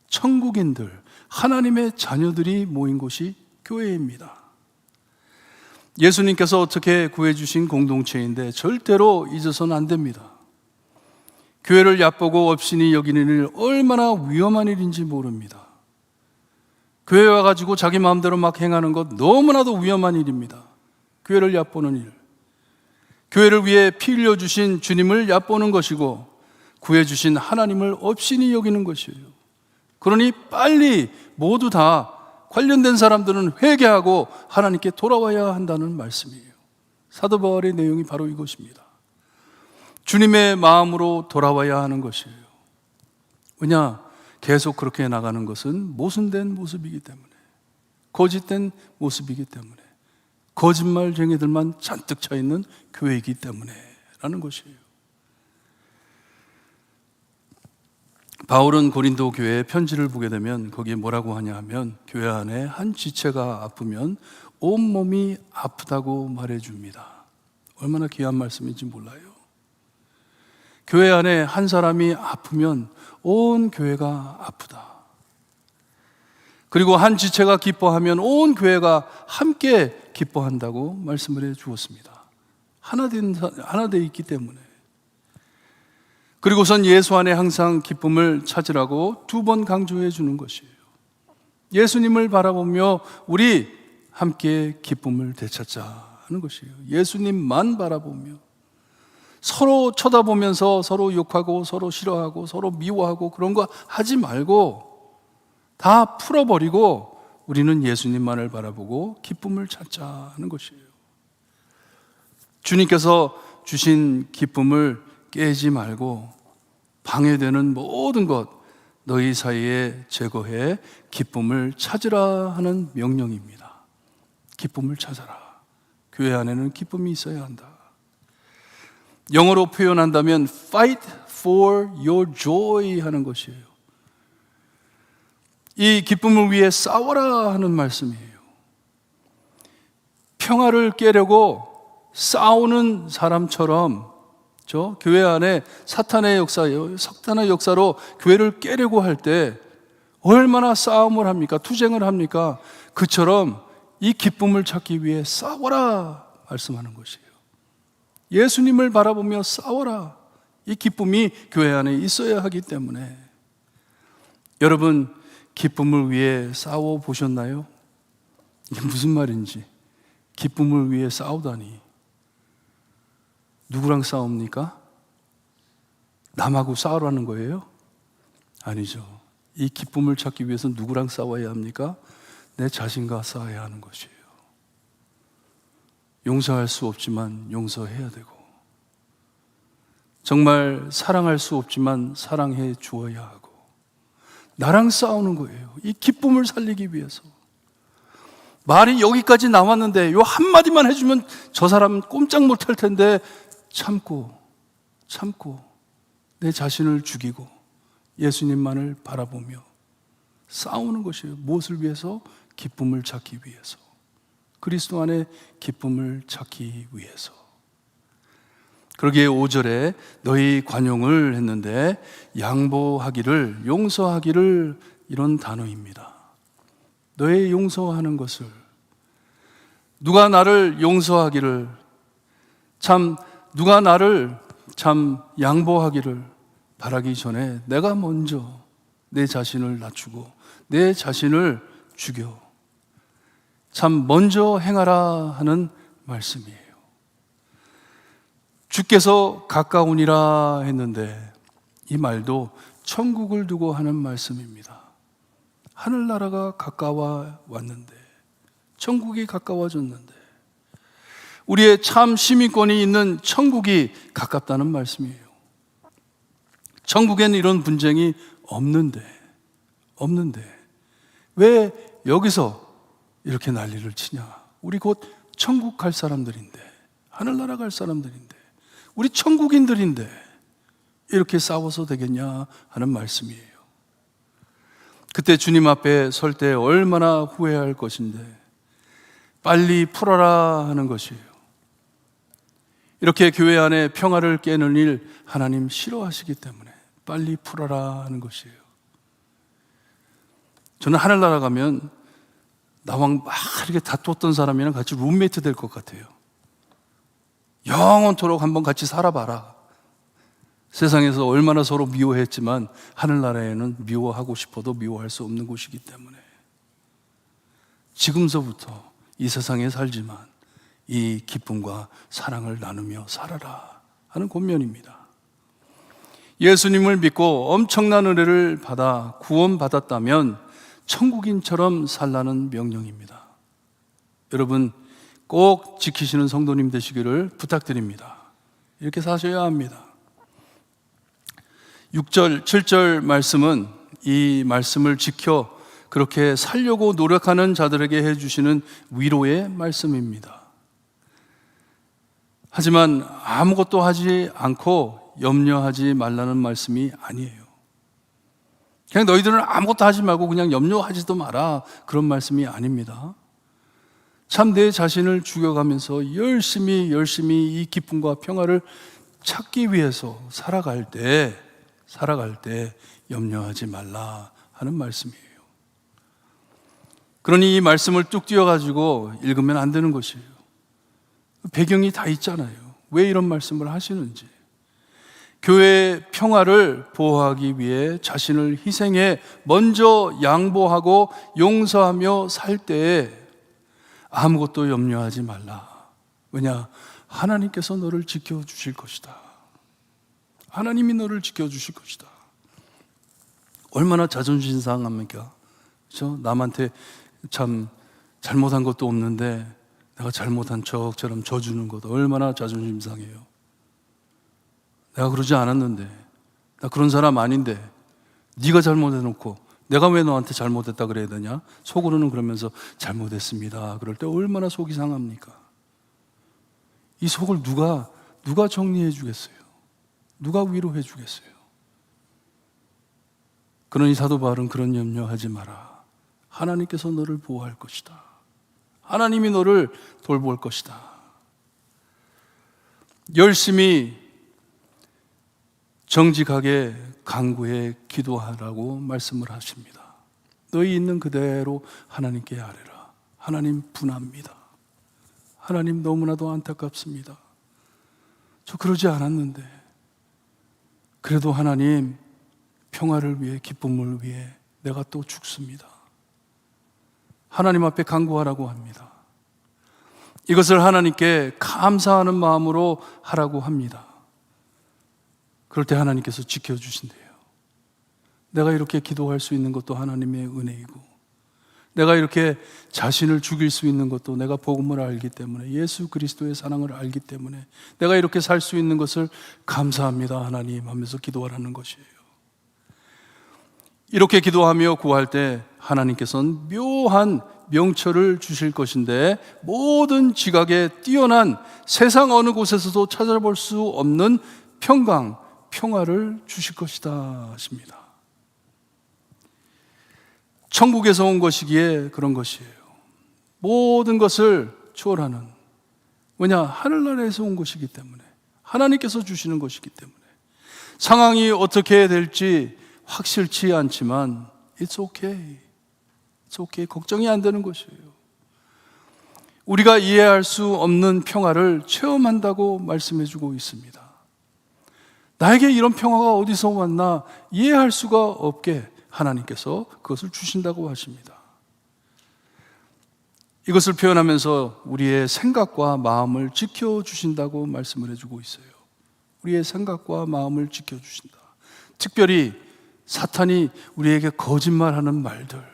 천국인들, 하나님의 자녀들이 모인 곳이 교회입니다. 예수님께서 어떻게 구해주신 공동체인데 절대로 잊어서는 안 됩니다. 교회를 얕보고 업신이 여기는 일, 얼마나 위험한 일인지 모릅니다. 교회 와가지고 자기 마음대로 막 행하는 것 너무나도 위험한 일입니다. 교회를 얕보는 일, 교회를 위해 피 흘려주신 주님을 얕보는 것이고 구해주신 하나님을 업신이 여기는 것이에요. 그러니 빨리 모두 다 관련된 사람들은 회개하고 하나님께 돌아와야 한다는 말씀이에요. 사도 바울의 내용이 바로 이것입니다. 주님의 마음으로 돌아와야 하는 것이에요. 왜냐? 계속 그렇게 나가는 것은 모순된 모습이기 때문에, 거짓된 모습이기 때문에, 거짓말쟁이들만 잔뜩 차 있는 교회이기 때문에 라는 것이에요. 바울은 고린도 교회에 편지를 보게 되면 거기에 뭐라고 하냐 하면 교회 안에 한 지체가 아프면 온몸이 아프다고 말해줍니다. 얼마나 귀한 말씀인지 몰라요. 교회 안에 한 사람이 아프면 온 교회가 아프다. 그리고 한 지체가 기뻐하면 온 교회가 함께 기뻐한다고 말씀을 해 주었습니다. 하나 돼 있기 때문에. 그리고선 예수 안에 항상 기쁨을 찾으라고 두 번 강조해 주는 것이에요. 예수님을 바라보며 우리 함께 기쁨을 되찾자 하는 것이에요. 예수님만 바라보며 서로 쳐다보면서 서로 욕하고 서로 싫어하고 서로 미워하고 그런 거 하지 말고 다 풀어버리고 우리는 예수님만을 바라보고 기쁨을 찾자 하는 것이에요. 주님께서 주신 기쁨을 깨지 말고 방해되는 모든 것 너희 사이에 제거해 기쁨을 찾으라 하는 명령입니다. 기쁨을 찾아라. 교회 안에는 기쁨이 있어야 한다. 영어로 표현한다면 fight for your joy 하는 것이에요. 이 기쁨을 위해 싸워라 하는 말씀이에요. 평화를 깨려고 싸우는 사람처럼 교회 안에 사탄의 역사로 교회를 깨려고 할 때 얼마나 싸움을 합니까? 투쟁을 합니까? 그처럼 이 기쁨을 찾기 위해 싸워라 말씀하는 것이에요. 예수님을 바라보며 싸워라. 이 기쁨이 교회 안에 있어야 하기 때문에 여러분 기쁨을 위해 싸워 보셨나요? 이게 무슨 말인지 기쁨을 위해 싸우다니. 누구랑 싸웁니까? 남하고 싸우라는 거예요? 아니죠. 이 기쁨을 찾기 위해서 누구랑 싸워야 합니까? 내 자신과 싸워야 하는 것이에요. 용서할 수 없지만 용서해야 되고, 정말 사랑할 수 없지만 사랑해 주어야 하고, 나랑 싸우는 거예요. 이 기쁨을 살리기 위해서. 말이 여기까지 나왔는데 요 한마디만 해주면 저 사람 꼼짝 못할 텐데 참고 내 자신을 죽이고 예수님만을 바라보며 싸우는 것이에요. 무엇을 위해서? 기쁨을 찾기 위해서. 그리스도 안에 기쁨을 찾기 위해서. 그러기에 5절에 너희 관용을 했는데 양보하기를, 용서하기를, 이런 단어입니다. 너의 용서하는 것을, 누가 나를 용서하기를, 누가 나를 양보하기를 바라기 전에 내가 먼저 내 자신을 낮추고 내 자신을 죽여 먼저 행하라 하는 말씀이에요. 주께서 가까우니라 했는데 이 말도 천국을 두고 하는 말씀입니다. 하늘나라가 가까워 왔는데, 천국이 가까워졌는데, 우리의 참 시민권이 있는 천국이 가깝다는 말씀이에요. 천국에는 이런 분쟁이 없는데 왜 여기서 이렇게 난리를 치냐? 우리 곧 천국 갈 사람들인데, 하늘나라 갈 사람들인데, 우리 천국인들인데 이렇게 싸워서 되겠냐 하는 말씀이에요. 그때 주님 앞에 설 때 얼마나 후회할 것인데 빨리 풀어라 하는 것이에요. 이렇게 교회 안에 평화를 깨는 일 하나님 싫어하시기 때문에 빨리 풀어라 하는 것이에요. 저는 하늘나라 가면 나랑 막 이렇게 다투었던 사람이랑 같이 룸메이트 될 것 같아요. 영원토록 한번 같이 살아봐라. 세상에서 얼마나 서로 미워했지만 하늘나라에는 미워하고 싶어도 미워할 수 없는 곳이기 때문에 지금서부터 이 세상에 살지만 이 기쁨과 사랑을 나누며 살아라 하는 권면입니다. 예수님을 믿고 엄청난 은혜를 받아 구원받았다면 천국인처럼 살라는 명령입니다. 여러분 꼭 지키시는 성도님 되시기를 부탁드립니다. 이렇게 사셔야 합니다. 6절, 7절 말씀은 이 말씀을 지켜 그렇게 살려고 노력하는 자들에게 해주시는 위로의 말씀입니다. 하지만 아무것도 하지 않고 염려하지 말라는 말씀이 아니에요. 그냥 너희들은 아무것도 하지 말고 그냥 염려하지도 마라, 그런 말씀이 아닙니다. 참 내 자신을 죽여가면서 열심히 이 기쁨과 평화를 찾기 위해서 살아갈 때 염려하지 말라 하는 말씀이에요. 그러니 이 말씀을 뚝 띄워가지고 읽으면 안 되는 것이에요. 배경이 다 있잖아요. 왜 이런 말씀을 하시는지. 교회의 평화를 보호하기 위해 자신을 희생해 먼저 양보하고 용서하며 살 때에 아무것도 염려하지 말라. 왜냐? 하나님께서 너를 지켜주실 것이다. 하나님이 너를 지켜주실 것이다. 얼마나 자존심 상합니까? 그렇죠? 남한테 참 잘못한 것도 없는데 내가 잘못한 척처럼 져주는 것 얼마나 자존심 상해요. 내가 그러지 않았는데, 나 그런 사람 아닌데 네가 잘못해놓고 내가 왜 너한테 잘못했다 그래야 되냐? 속으로는 그러면서 잘못했습니다. 그럴 때 얼마나 속이 상합니까? 이 속을 누가 정리해 주겠어요? 누가 위로해 주겠어요? 그러니 사도 바울은 그런 염려하지 마라. 하나님께서 너를 보호할 것이다. 하나님이 너를 돌볼 것이다. 열심히 정직하게 간구해 기도하라고 말씀을 하십니다. 너희 있는 그대로 하나님께 아뢰라. 하나님 분합니다. 하나님 너무나도 안타깝습니다. 저 그러지 않았는데 그래도 하나님 평화를 위해 기쁨을 위해 내가 또 죽습니다. 하나님 앞에 간구하라고 합니다. 이것을 하나님께 감사하는 마음으로 하라고 합니다. 그럴 때 하나님께서 지켜주신대요. 내가 이렇게 기도할 수 있는 것도 하나님의 은혜이고, 내가 이렇게 자신을 죽일 수 있는 것도 내가 복음을 알기 때문에, 예수 그리스도의 사랑을 알기 때문에 내가 이렇게 살 수 있는 것을 감사합니다 하나님 하면서 기도하라는 것이에요. 이렇게 기도하며 구할 때 하나님께서는 묘한 명철을 주실 것인데, 모든 지각에 뛰어난 세상 어느 곳에서도 찾아볼 수 없는 평강, 평화를 주실 것이다 하십니다. 천국에서 온 것이기에 그런 것이에요. 모든 것을 초월하는, 왜냐? 하늘나라에서 온 것이기 때문에, 하나님께서 주시는 것이기 때문에 상황이 어떻게 될지 확실치 않지만 It's okay. It's okay. 걱정이 안 되는 것이에요. 우리가 이해할 수 없는 평화를 체험한다고 말씀해주고 있습니다. 나에게 이런 평화가 어디서 왔나 이해할 수가 없게 하나님께서 그것을 주신다고 하십니다. 이것을 표현하면서 우리의 생각과 마음을 지켜주신다고 말씀을 해주고 있어요. 우리의 생각과 마음을 지켜주신다. 특별히 사탄이 우리에게 거짓말하는 말들,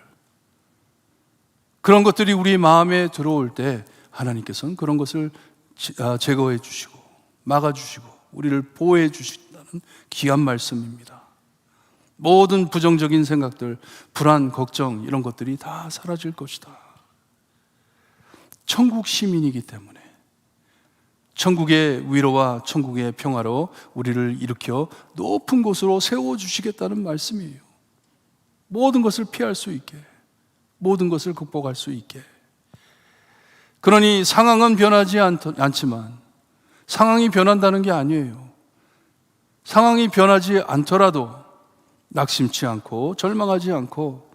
그런 것들이 우리 마음에 들어올 때 하나님께서는 그런 것을 제거해 주시고 막아주시고 우리를 보호해 주신다는 귀한 말씀입니다. 모든 부정적인 생각들, 불안, 걱정 이런 것들이 다 사라질 것이다. 천국 시민이기 때문에 천국의 위로와 천국의 평화로 우리를 일으켜 높은 곳으로 세워주시겠다는 말씀이에요. 모든 것을 피할 수 있게, 모든 것을 극복할 수 있게. 그러니 상황은 변하지 않지만, 상황이 변한다는 게 아니에요. 상황이 변하지 않더라도 낙심치 않고 절망하지 않고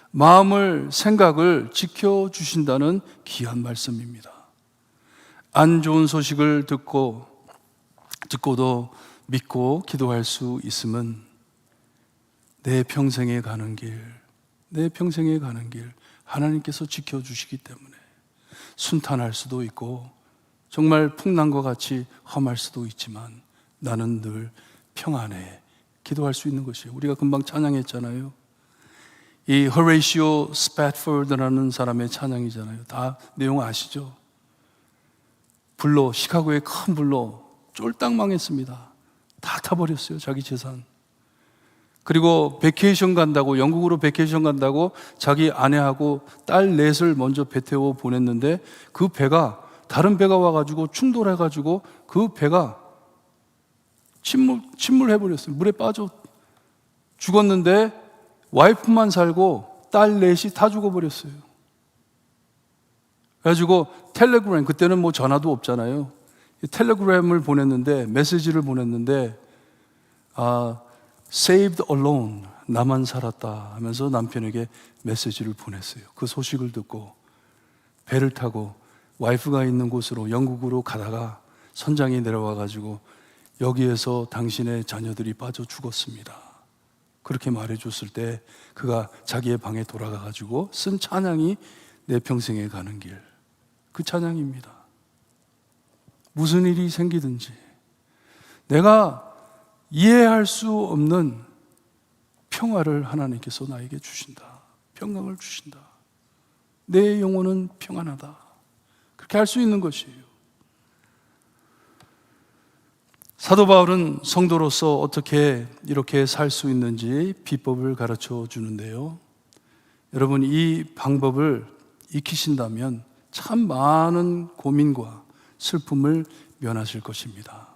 마음을, 생각을 지켜주신다는 귀한 말씀입니다. 안 좋은 소식을 듣고도 믿고 기도할 수 있으면 내 평생에 가는 길, 내 평생에 가는 길 하나님께서 지켜주시기 때문에 순탄할 수도 있고 정말 풍랑과 같이 험할 수도 있지만 나는 늘 평안해 기도할 수 있는 것이에요. 우리가 금방 찬양했잖아요. 이 호레이시오 스패트포드라는 사람의 찬양이잖아요. 다 내용 아시죠? 불로, 시카고의 큰 불로 쫄딱 망했습니다. 다 타버렸어요, 자기 재산. 그리고 베케이션 간다고, 영국으로 베케이션 간다고 자기 아내하고 딸 넷을 먼저 배 태워 보냈는데 그 배가, 다른 배가 와가지고 충돌해가지고 그 배가 침몰해버렸어요. 물에 빠져 죽었는데 와이프만 살고 딸 넷이 다 죽어버렸어요. 그래가지고 텔레그램, 그때는 뭐 전화도 없잖아요. 텔레그램을 보냈는데, 메시지를 보냈는데 saved alone, 나만 살았다 하면서 남편에게 메시지를 보냈어요. 그 소식을 듣고 배를 타고 와이프가 있는 곳으로, 영국으로 가다가 선장이 내려와가지고 여기에서 당신의 자녀들이 빠져 죽었습니다. 그렇게 말해줬을 때 그가 자기의 방에 돌아가가지고 쓴 찬양이 내 평생에 가는 길, 그 찬양입니다. 무슨 일이 생기든지 내가 이해할 수 없는 평화를 하나님께서 나에게 주신다. 평강을 주신다. 내 영혼은 평안하다. 그렇게 할 수 있는 것이에요. 사도 바울은 성도로서 어떻게 이렇게 살 수 있는지 비법을 가르쳐 주는데요. 여러분, 이 방법을 익히신다면 참 많은 고민과 슬픔을 면하실 것입니다.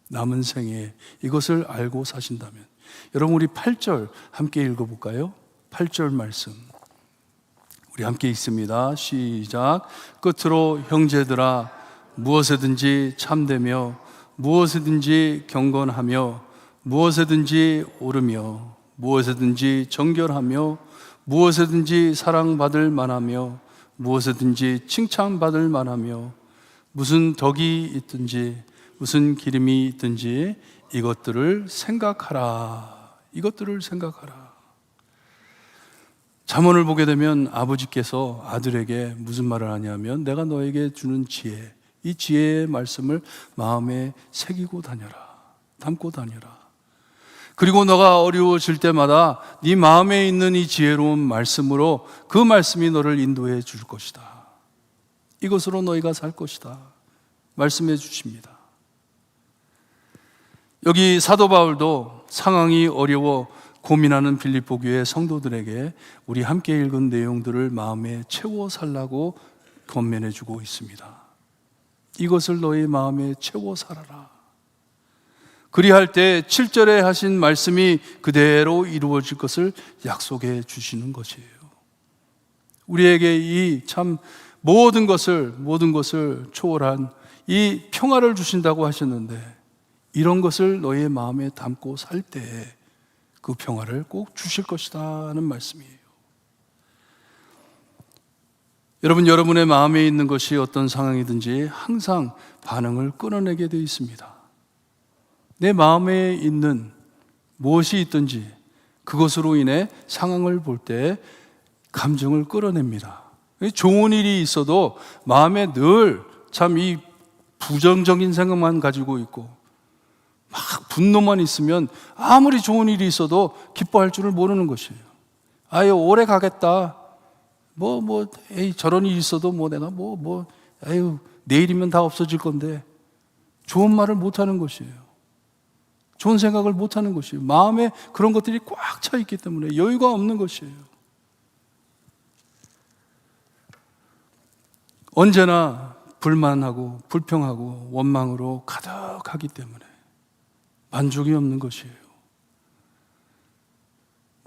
남은 생에 이것을 알고 사신다면. 여러분, 우리 8절 함께 읽어볼까요? 8절 말씀 우리 함께 읽습니다. 시작. 끝으로 형제들아, 무엇에든지 참되며 무엇에든지 경건하며 무엇에든지 옳으며 무엇에든지 정결하며 무엇에든지 사랑받을 만하며 무엇에든지 칭찬받을 만하며 무슨 덕이 있든지 무슨 기름이 있든지 이것들을 생각하라. 이것들을 생각하라. 잠언을 보게 되면 아버지께서 아들에게 무슨 말을 하냐면 내가 너에게 주는 지혜, 이 지혜의 말씀을 마음에 새기고 다녀라, 담고 다녀라. 그리고 너가 어려워질 때마다 네 마음에 있는 이 지혜로운 말씀으로 그 말씀이 너를 인도해 줄 것이다. 이것으로 너희가 살 것이다 말씀해 주십니다. 여기 사도 바울도 상황이 어려워 고민하는 빌립보 교회 성도들에게 우리 함께 읽은 내용들을 마음에 채워 살라고 권면해 주고 있습니다. 이것을 너희 마음에 채워 살아라. 그리할 때 7절에 하신 말씀이 그대로 이루어질 것을 약속해 주시는 것이에요. 우리에게 이 참 모든 것을 초월한 이 평화를 주신다고 하셨는데, 이런 것을 너의 마음에 담고 살 때 그 평화를 꼭 주실 것이다 하는 말씀이에요. 여러분, 여러분의 마음에 있는 것이 어떤 상황이든지 항상 반응을 끌어내게 되어 있습니다. 내 마음에 있는 무엇이 있든지 그것으로 인해 상황을 볼 때 감정을 끌어냅니다. 좋은 일이 있어도 마음에 늘 참 이 부정적인 생각만 가지고 있고 막 분노만 있으면 아무리 좋은 일이 있어도 기뻐할 줄을 모르는 것이에요. 아유, 오래 가겠다. 에이, 저런 일이 있어도 내가 아유, 내일이면 다 없어질 건데, 좋은 말을 못하는 것이에요. 좋은 생각을 못하는 것이에요. 마음에 그런 것들이 꽉 차 있기 때문에 여유가 없는 것이에요. 언제나 불만하고 불평하고 원망으로 가득하기 때문에 만족이 없는 것이에요.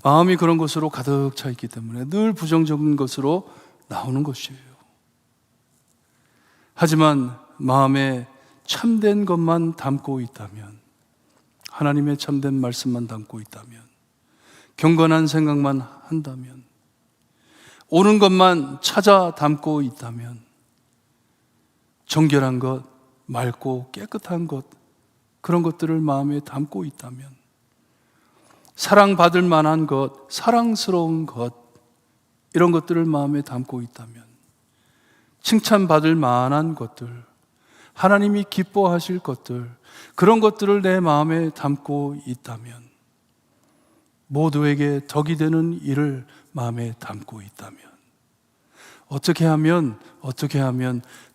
마음이 그런 것으로 가득 차 있기 때문에 늘 부정적인 것으로 나오는 것이에요. 하지만 마음에 참된 것만 담고 있다면, 하나님의 참된 말씀만 담고 있다면, 경건한 생각만 한다면, 옳은 것만 찾아 담고 있다면, 정결한 것, 맑고 깨끗한 것, 그런 것들을 마음에 담고 있다면, 사랑받을 만한 것, 사랑스러운 것, 이런 것들을 마음에 담고 있다면, 칭찬받을 만한 것들, 하나님이 기뻐하실 것들, 그런 것들을 내 마음에 담고 있다면, 모두에게 덕이 되는 일을 마음에 담고 있다면, 어떻게 하면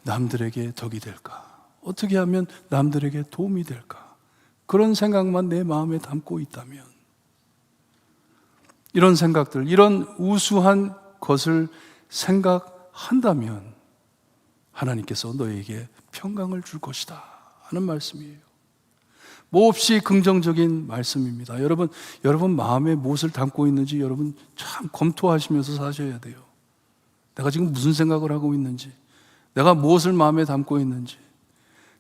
남들에게 덕이 될까? 어떻게 하면 남들에게 도움이 될까? 그런 생각만 내 마음에 담고 있다면, 이런 생각들, 이런 우수한 것을 생각한다면 하나님께서 너에게 평강을 줄 것이다 하는 말씀이에요. 몹시 긍정적인 말씀입니다. 여러분 마음에 무엇을 담고 있는지 여러분 참 검토하시면서 사셔야 돼요. 내가 지금 무슨 생각을 하고 있는지, 내가 무엇을 마음에 담고 있는지.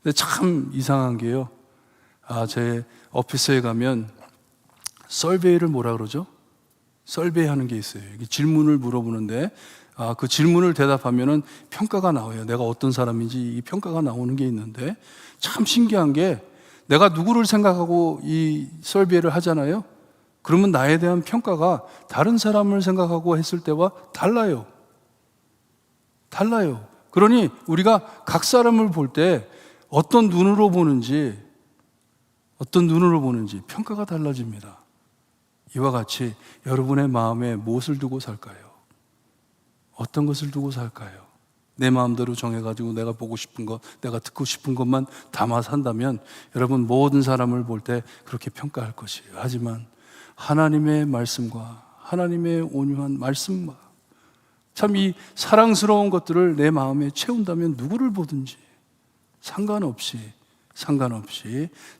근데 참 이상한 게요, 제 오피스에 가면 설베이를 뭐라 그러죠? 설베이 하는 게 있어요. 질문을 물어보는데 그 질문을 대답하면은 평가가 나와요. 내가 어떤 사람인지 이 평가가 나오는 게 있는데, 참 신기한 게, 내가 누구를 생각하고 이 설베이를 하잖아요. 그러면 나에 대한 평가가 다른 사람을 생각하고 했을 때와 달라요. 그러니 우리가 각 사람을 볼 때 어떤 눈으로 보는지 평가가 달라집니다. 이와 같이 여러분의 마음에 무엇을 두고 살까요? 어떤 것을 두고 살까요? 내 마음대로 정해가지고 내가 보고 싶은 것, 내가 듣고 싶은 것만 담아 산다면 여러분 모든 사람을 볼 때 그렇게 평가할 것이에요. 하지만 하나님의 말씀과 하나님의 온유한 말씀과 참 이 사랑스러운 것들을 내 마음에 채운다면 누구를 보든지 상관없이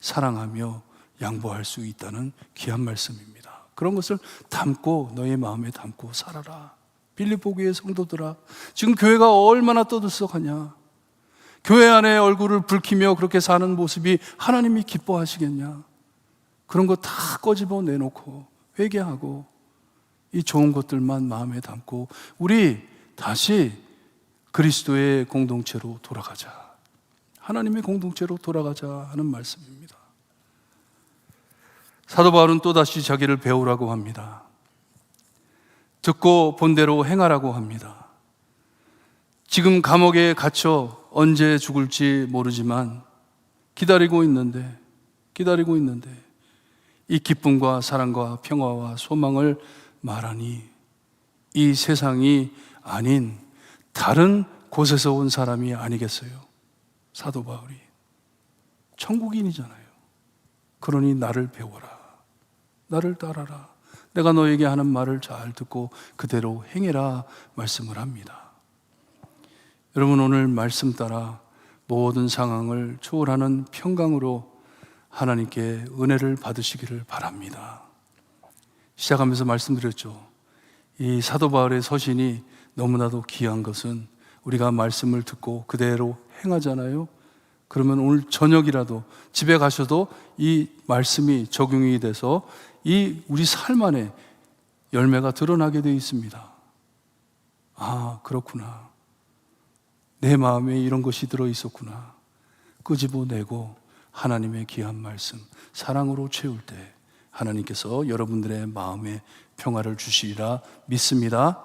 사랑하며 양보할 수 있다는 귀한 말씀입니다. 그런 것을 담고 너의 마음에 담고 살아라. 빌립보 교회 성도들아, 지금 교회가 얼마나 떠들썩하냐. 교회 안에 얼굴을 붉히며 그렇게 사는 모습이 하나님이 기뻐하시겠냐. 그런 거 다 꺼집어 내놓고 회개하고 이 좋은 것들만 마음에 담고 우리 다시 그리스도의 공동체로 돌아가자, 하나님의 공동체로 돌아가자 하는 말씀입니다. 사도 바울은 또다시 자기를 배우라고 합니다. 듣고 본대로 행하라고 합니다. 지금 감옥에 갇혀 언제 죽을지 모르지만 기다리고 있는데 이 기쁨과 사랑과 평화와 소망을 말하니 이 세상이 아닌 다른 곳에서 온 사람이 아니겠어요? 사도 바울이 천국인이잖아요. 그러니 나를 배워라, 나를 따라라, 내가 너에게 하는 말을 잘 듣고 그대로 행해라 말씀을 합니다. 여러분, 오늘 말씀 따라 모든 상황을 초월하는 평강으로 하나님께 은혜를 받으시기를 바랍니다. 시작하면서 말씀드렸죠. 이 사도 바울의 서신이 너무나도 귀한 것은 우리가 말씀을 듣고 그대로 행하잖아요. 그러면 오늘 저녁이라도 집에 가셔도 이 말씀이 적용이 돼서 이 우리 삶 안에 열매가 드러나게 되어 있습니다. 아, 그렇구나. 내 마음에 이런 것이 들어 있었구나. 끄집어내고 하나님의 귀한 말씀 사랑으로 채울 때 하나님께서 여러분들의 마음에 평화를 주시리라 믿습니다.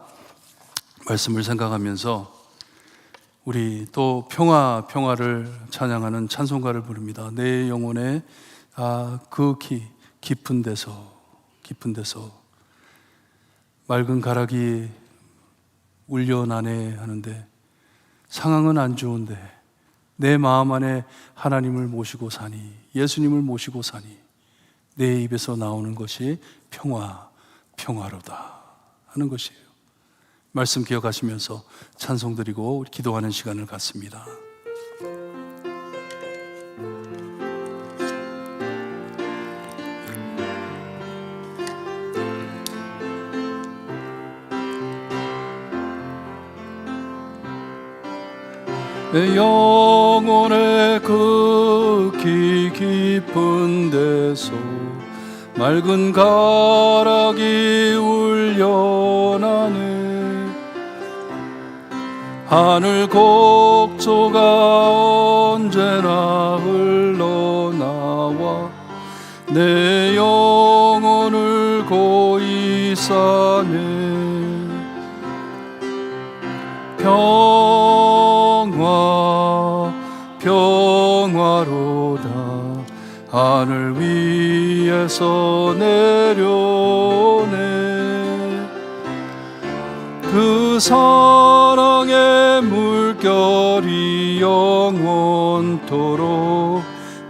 말씀을 생각하면서 우리 또 평화를 찬양하는 찬송가를 부릅니다. 내 영혼에 그 깊은 데서 맑은 가락이 울려나네 하는데 상황은 안 좋은데 내 마음 안에 하나님을 모시고 사니, 예수님을 모시고 사니 내 입에서 나오는 것이 평화로다 하는 것이에요. 말씀 기억하시면서 찬송 드리고 기도하는 시간을 갖습니다. 내 영혼의 극히 깊은 데서 맑은 가락이 울려나네. 하늘 곡조가 언제나 흘러나와 내 영혼을 고이 싸네. 평화로다 하늘 위에서 내려오네. 그 사랑의 물결이 영원토록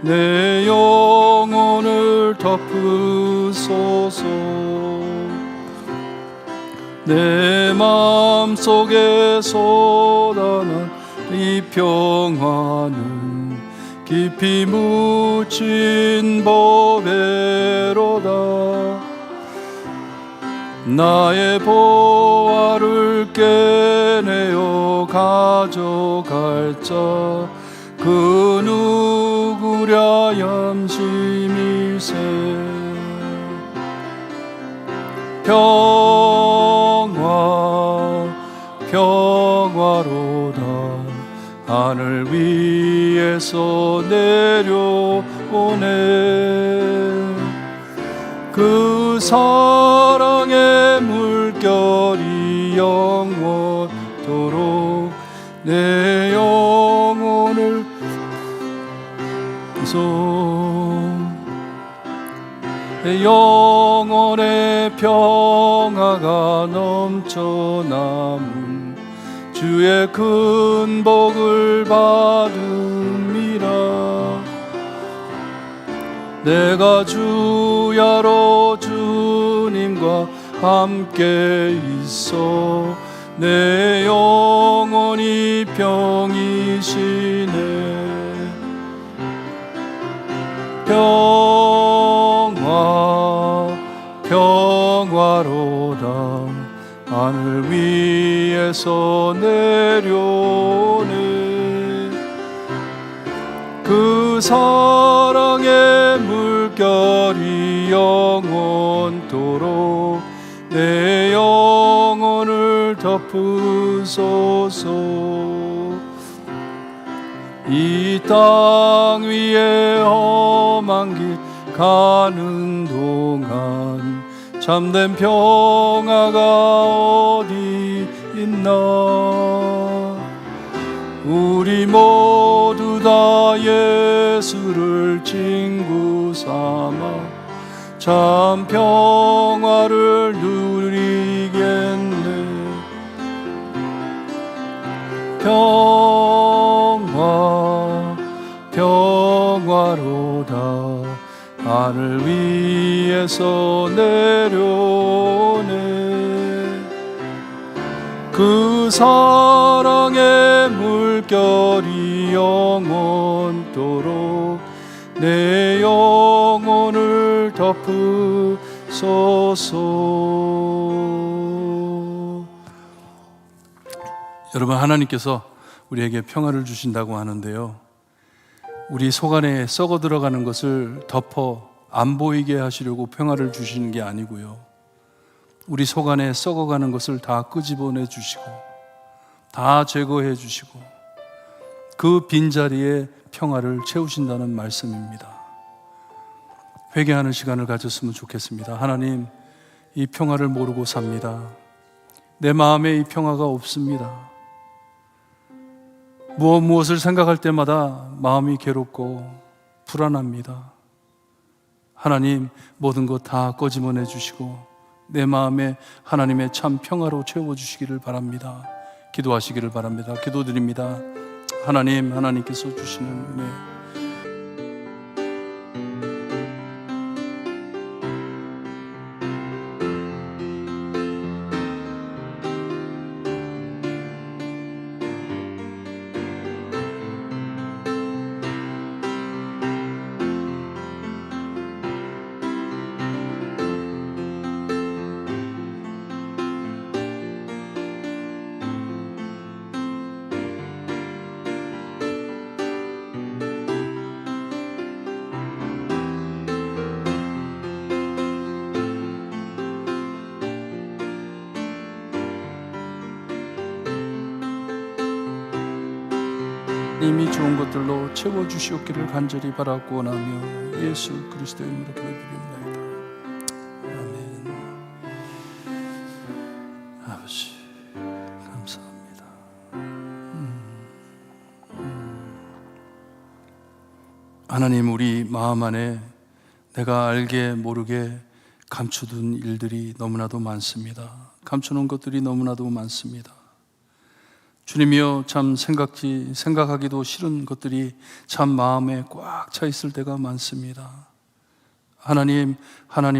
내 영혼을 덮으소서. 내 마음속에 쏟아난 이 평화는 깊이 묻힌 보배로다. 나의 보화를 깨내어 가져갈 자 그 누구랴 염심일세. 평화로다 하늘 위에서 내려오네. 그 사랑의 물결이 영원토록 내 영혼을 내 영혼의 평화가 넘쳐남은 주의 큰 복을 받음이라. 내가 주야로 주님과 함께 있어 내 영혼이 평이시네. 평화로다 하늘 위에서 내려오네. 그 사랑의 물결이 영원토록 내 영혼을 덮으소서. 이 땅 위에 험한 길 가는 동안 참된 평화가 어디 있나. 우리 모두 다 예수를 친구 삼아 참 평화를 누리겠네. 평화 평화로다 하늘 위에서 내려오네. 그 사랑의 물결이 영원토록 내 영혼을 덮으소서. 여러분, 하나님께서 우리에게 평화를 주신다고 하는데요, 우리 속 안에 썩어 들어가는 것을 덮어 안 보이게 하시려고 평화를 주시는 게 아니고요, 우리 속 안에 썩어가는 것을 다 끄집어내 주시고 다 제거해 주시고 그 빈자리에 평화를 채우신다는 말씀입니다. 회개하는 시간을 가졌으면 좋겠습니다. 하나님, 이 평화를 모르고 삽니다. 내 마음에 이 평화가 없습니다. 무엇을 생각할 때마다 마음이 괴롭고 불안합니다. 하나님, 모든 것 다 꺼집어내 주시고 내 마음에 하나님의 참 평화로 채워주시기를 바랍니다. 기도하시기를 바랍니다. 기도드립니다. 하나님, 하나님께서 주시는 은혜, 이미 좋은 것들로 채워주시옵기를 간절히 바라고 원하며 예수 그리스도의 이름으로 기도드립니다. 아멘. 아버지, 감사합니다. 하나님, 우리 마음 안에 내가 알게 모르게 감춰둔 일들이 너무나도 많습니다. 감춰놓은 것들이 너무나도 많습니다. 주님이여, 참 생각하기도 싫은 것들이 참 마음에 꽉 차 있을 때가 많습니다. 하나님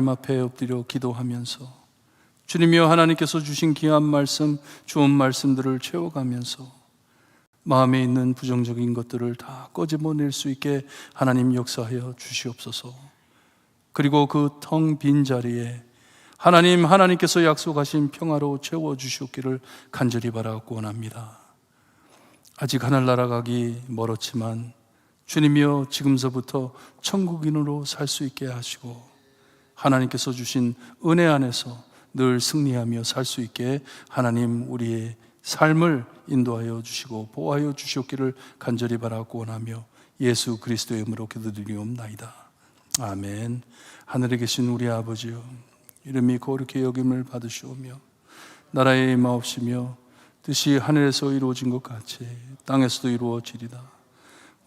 앞에 엎드려 기도하면서 주님이여, 하나님께서 주신 귀한 말씀, 좋은 말씀들을 채워가면서 마음에 있는 부정적인 것들을 다 꺼집어낼 수 있게 하나님 역사하여 주시옵소서. 그리고 그 텅 빈 자리에 하나님께서 약속하신 평화로 채워주시옵기를 간절히 바라고 원합니다. 아직 하늘나라 가기 멀었지만 주님이여, 지금서부터 천국인으로 살 수 있게 하시고 하나님께서 주신 은혜 안에서 늘 승리하며 살 수 있게 하나님 우리의 삶을 인도하여 주시고 보호하여 주시옵기를 간절히 바라고 원하며 예수 그리스도의 이름으로 기도드리옵나이다. 아멘. 하늘에 계신 우리 아버지여, 이름이 거룩히 여김을 받으시오며 나라의 임하옵시며 뜻이 하늘에서 이루어진 것 같이 땅에서도 이루어지리다.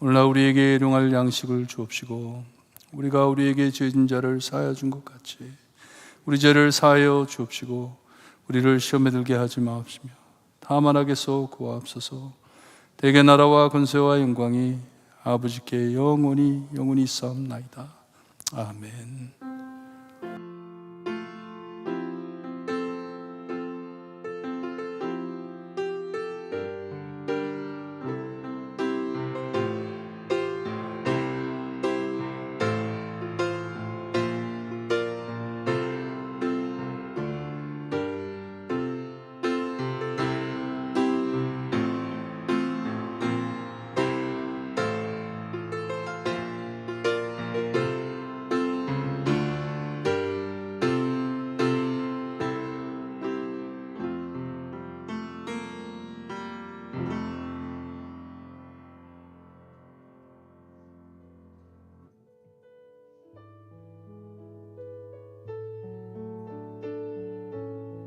오늘날 우리에게 일용할 양식을 주옵시고 우리가 우리에게 죄진 자를 사하여 준 것 같이 우리 죄를 사하여 주옵시고 우리를 시험에 들게 하지 마옵시며 다만 악에서 구하옵소서. 대개 나라와 권세와 영광이 아버지께 영원히 있사옵나이다. 아멘.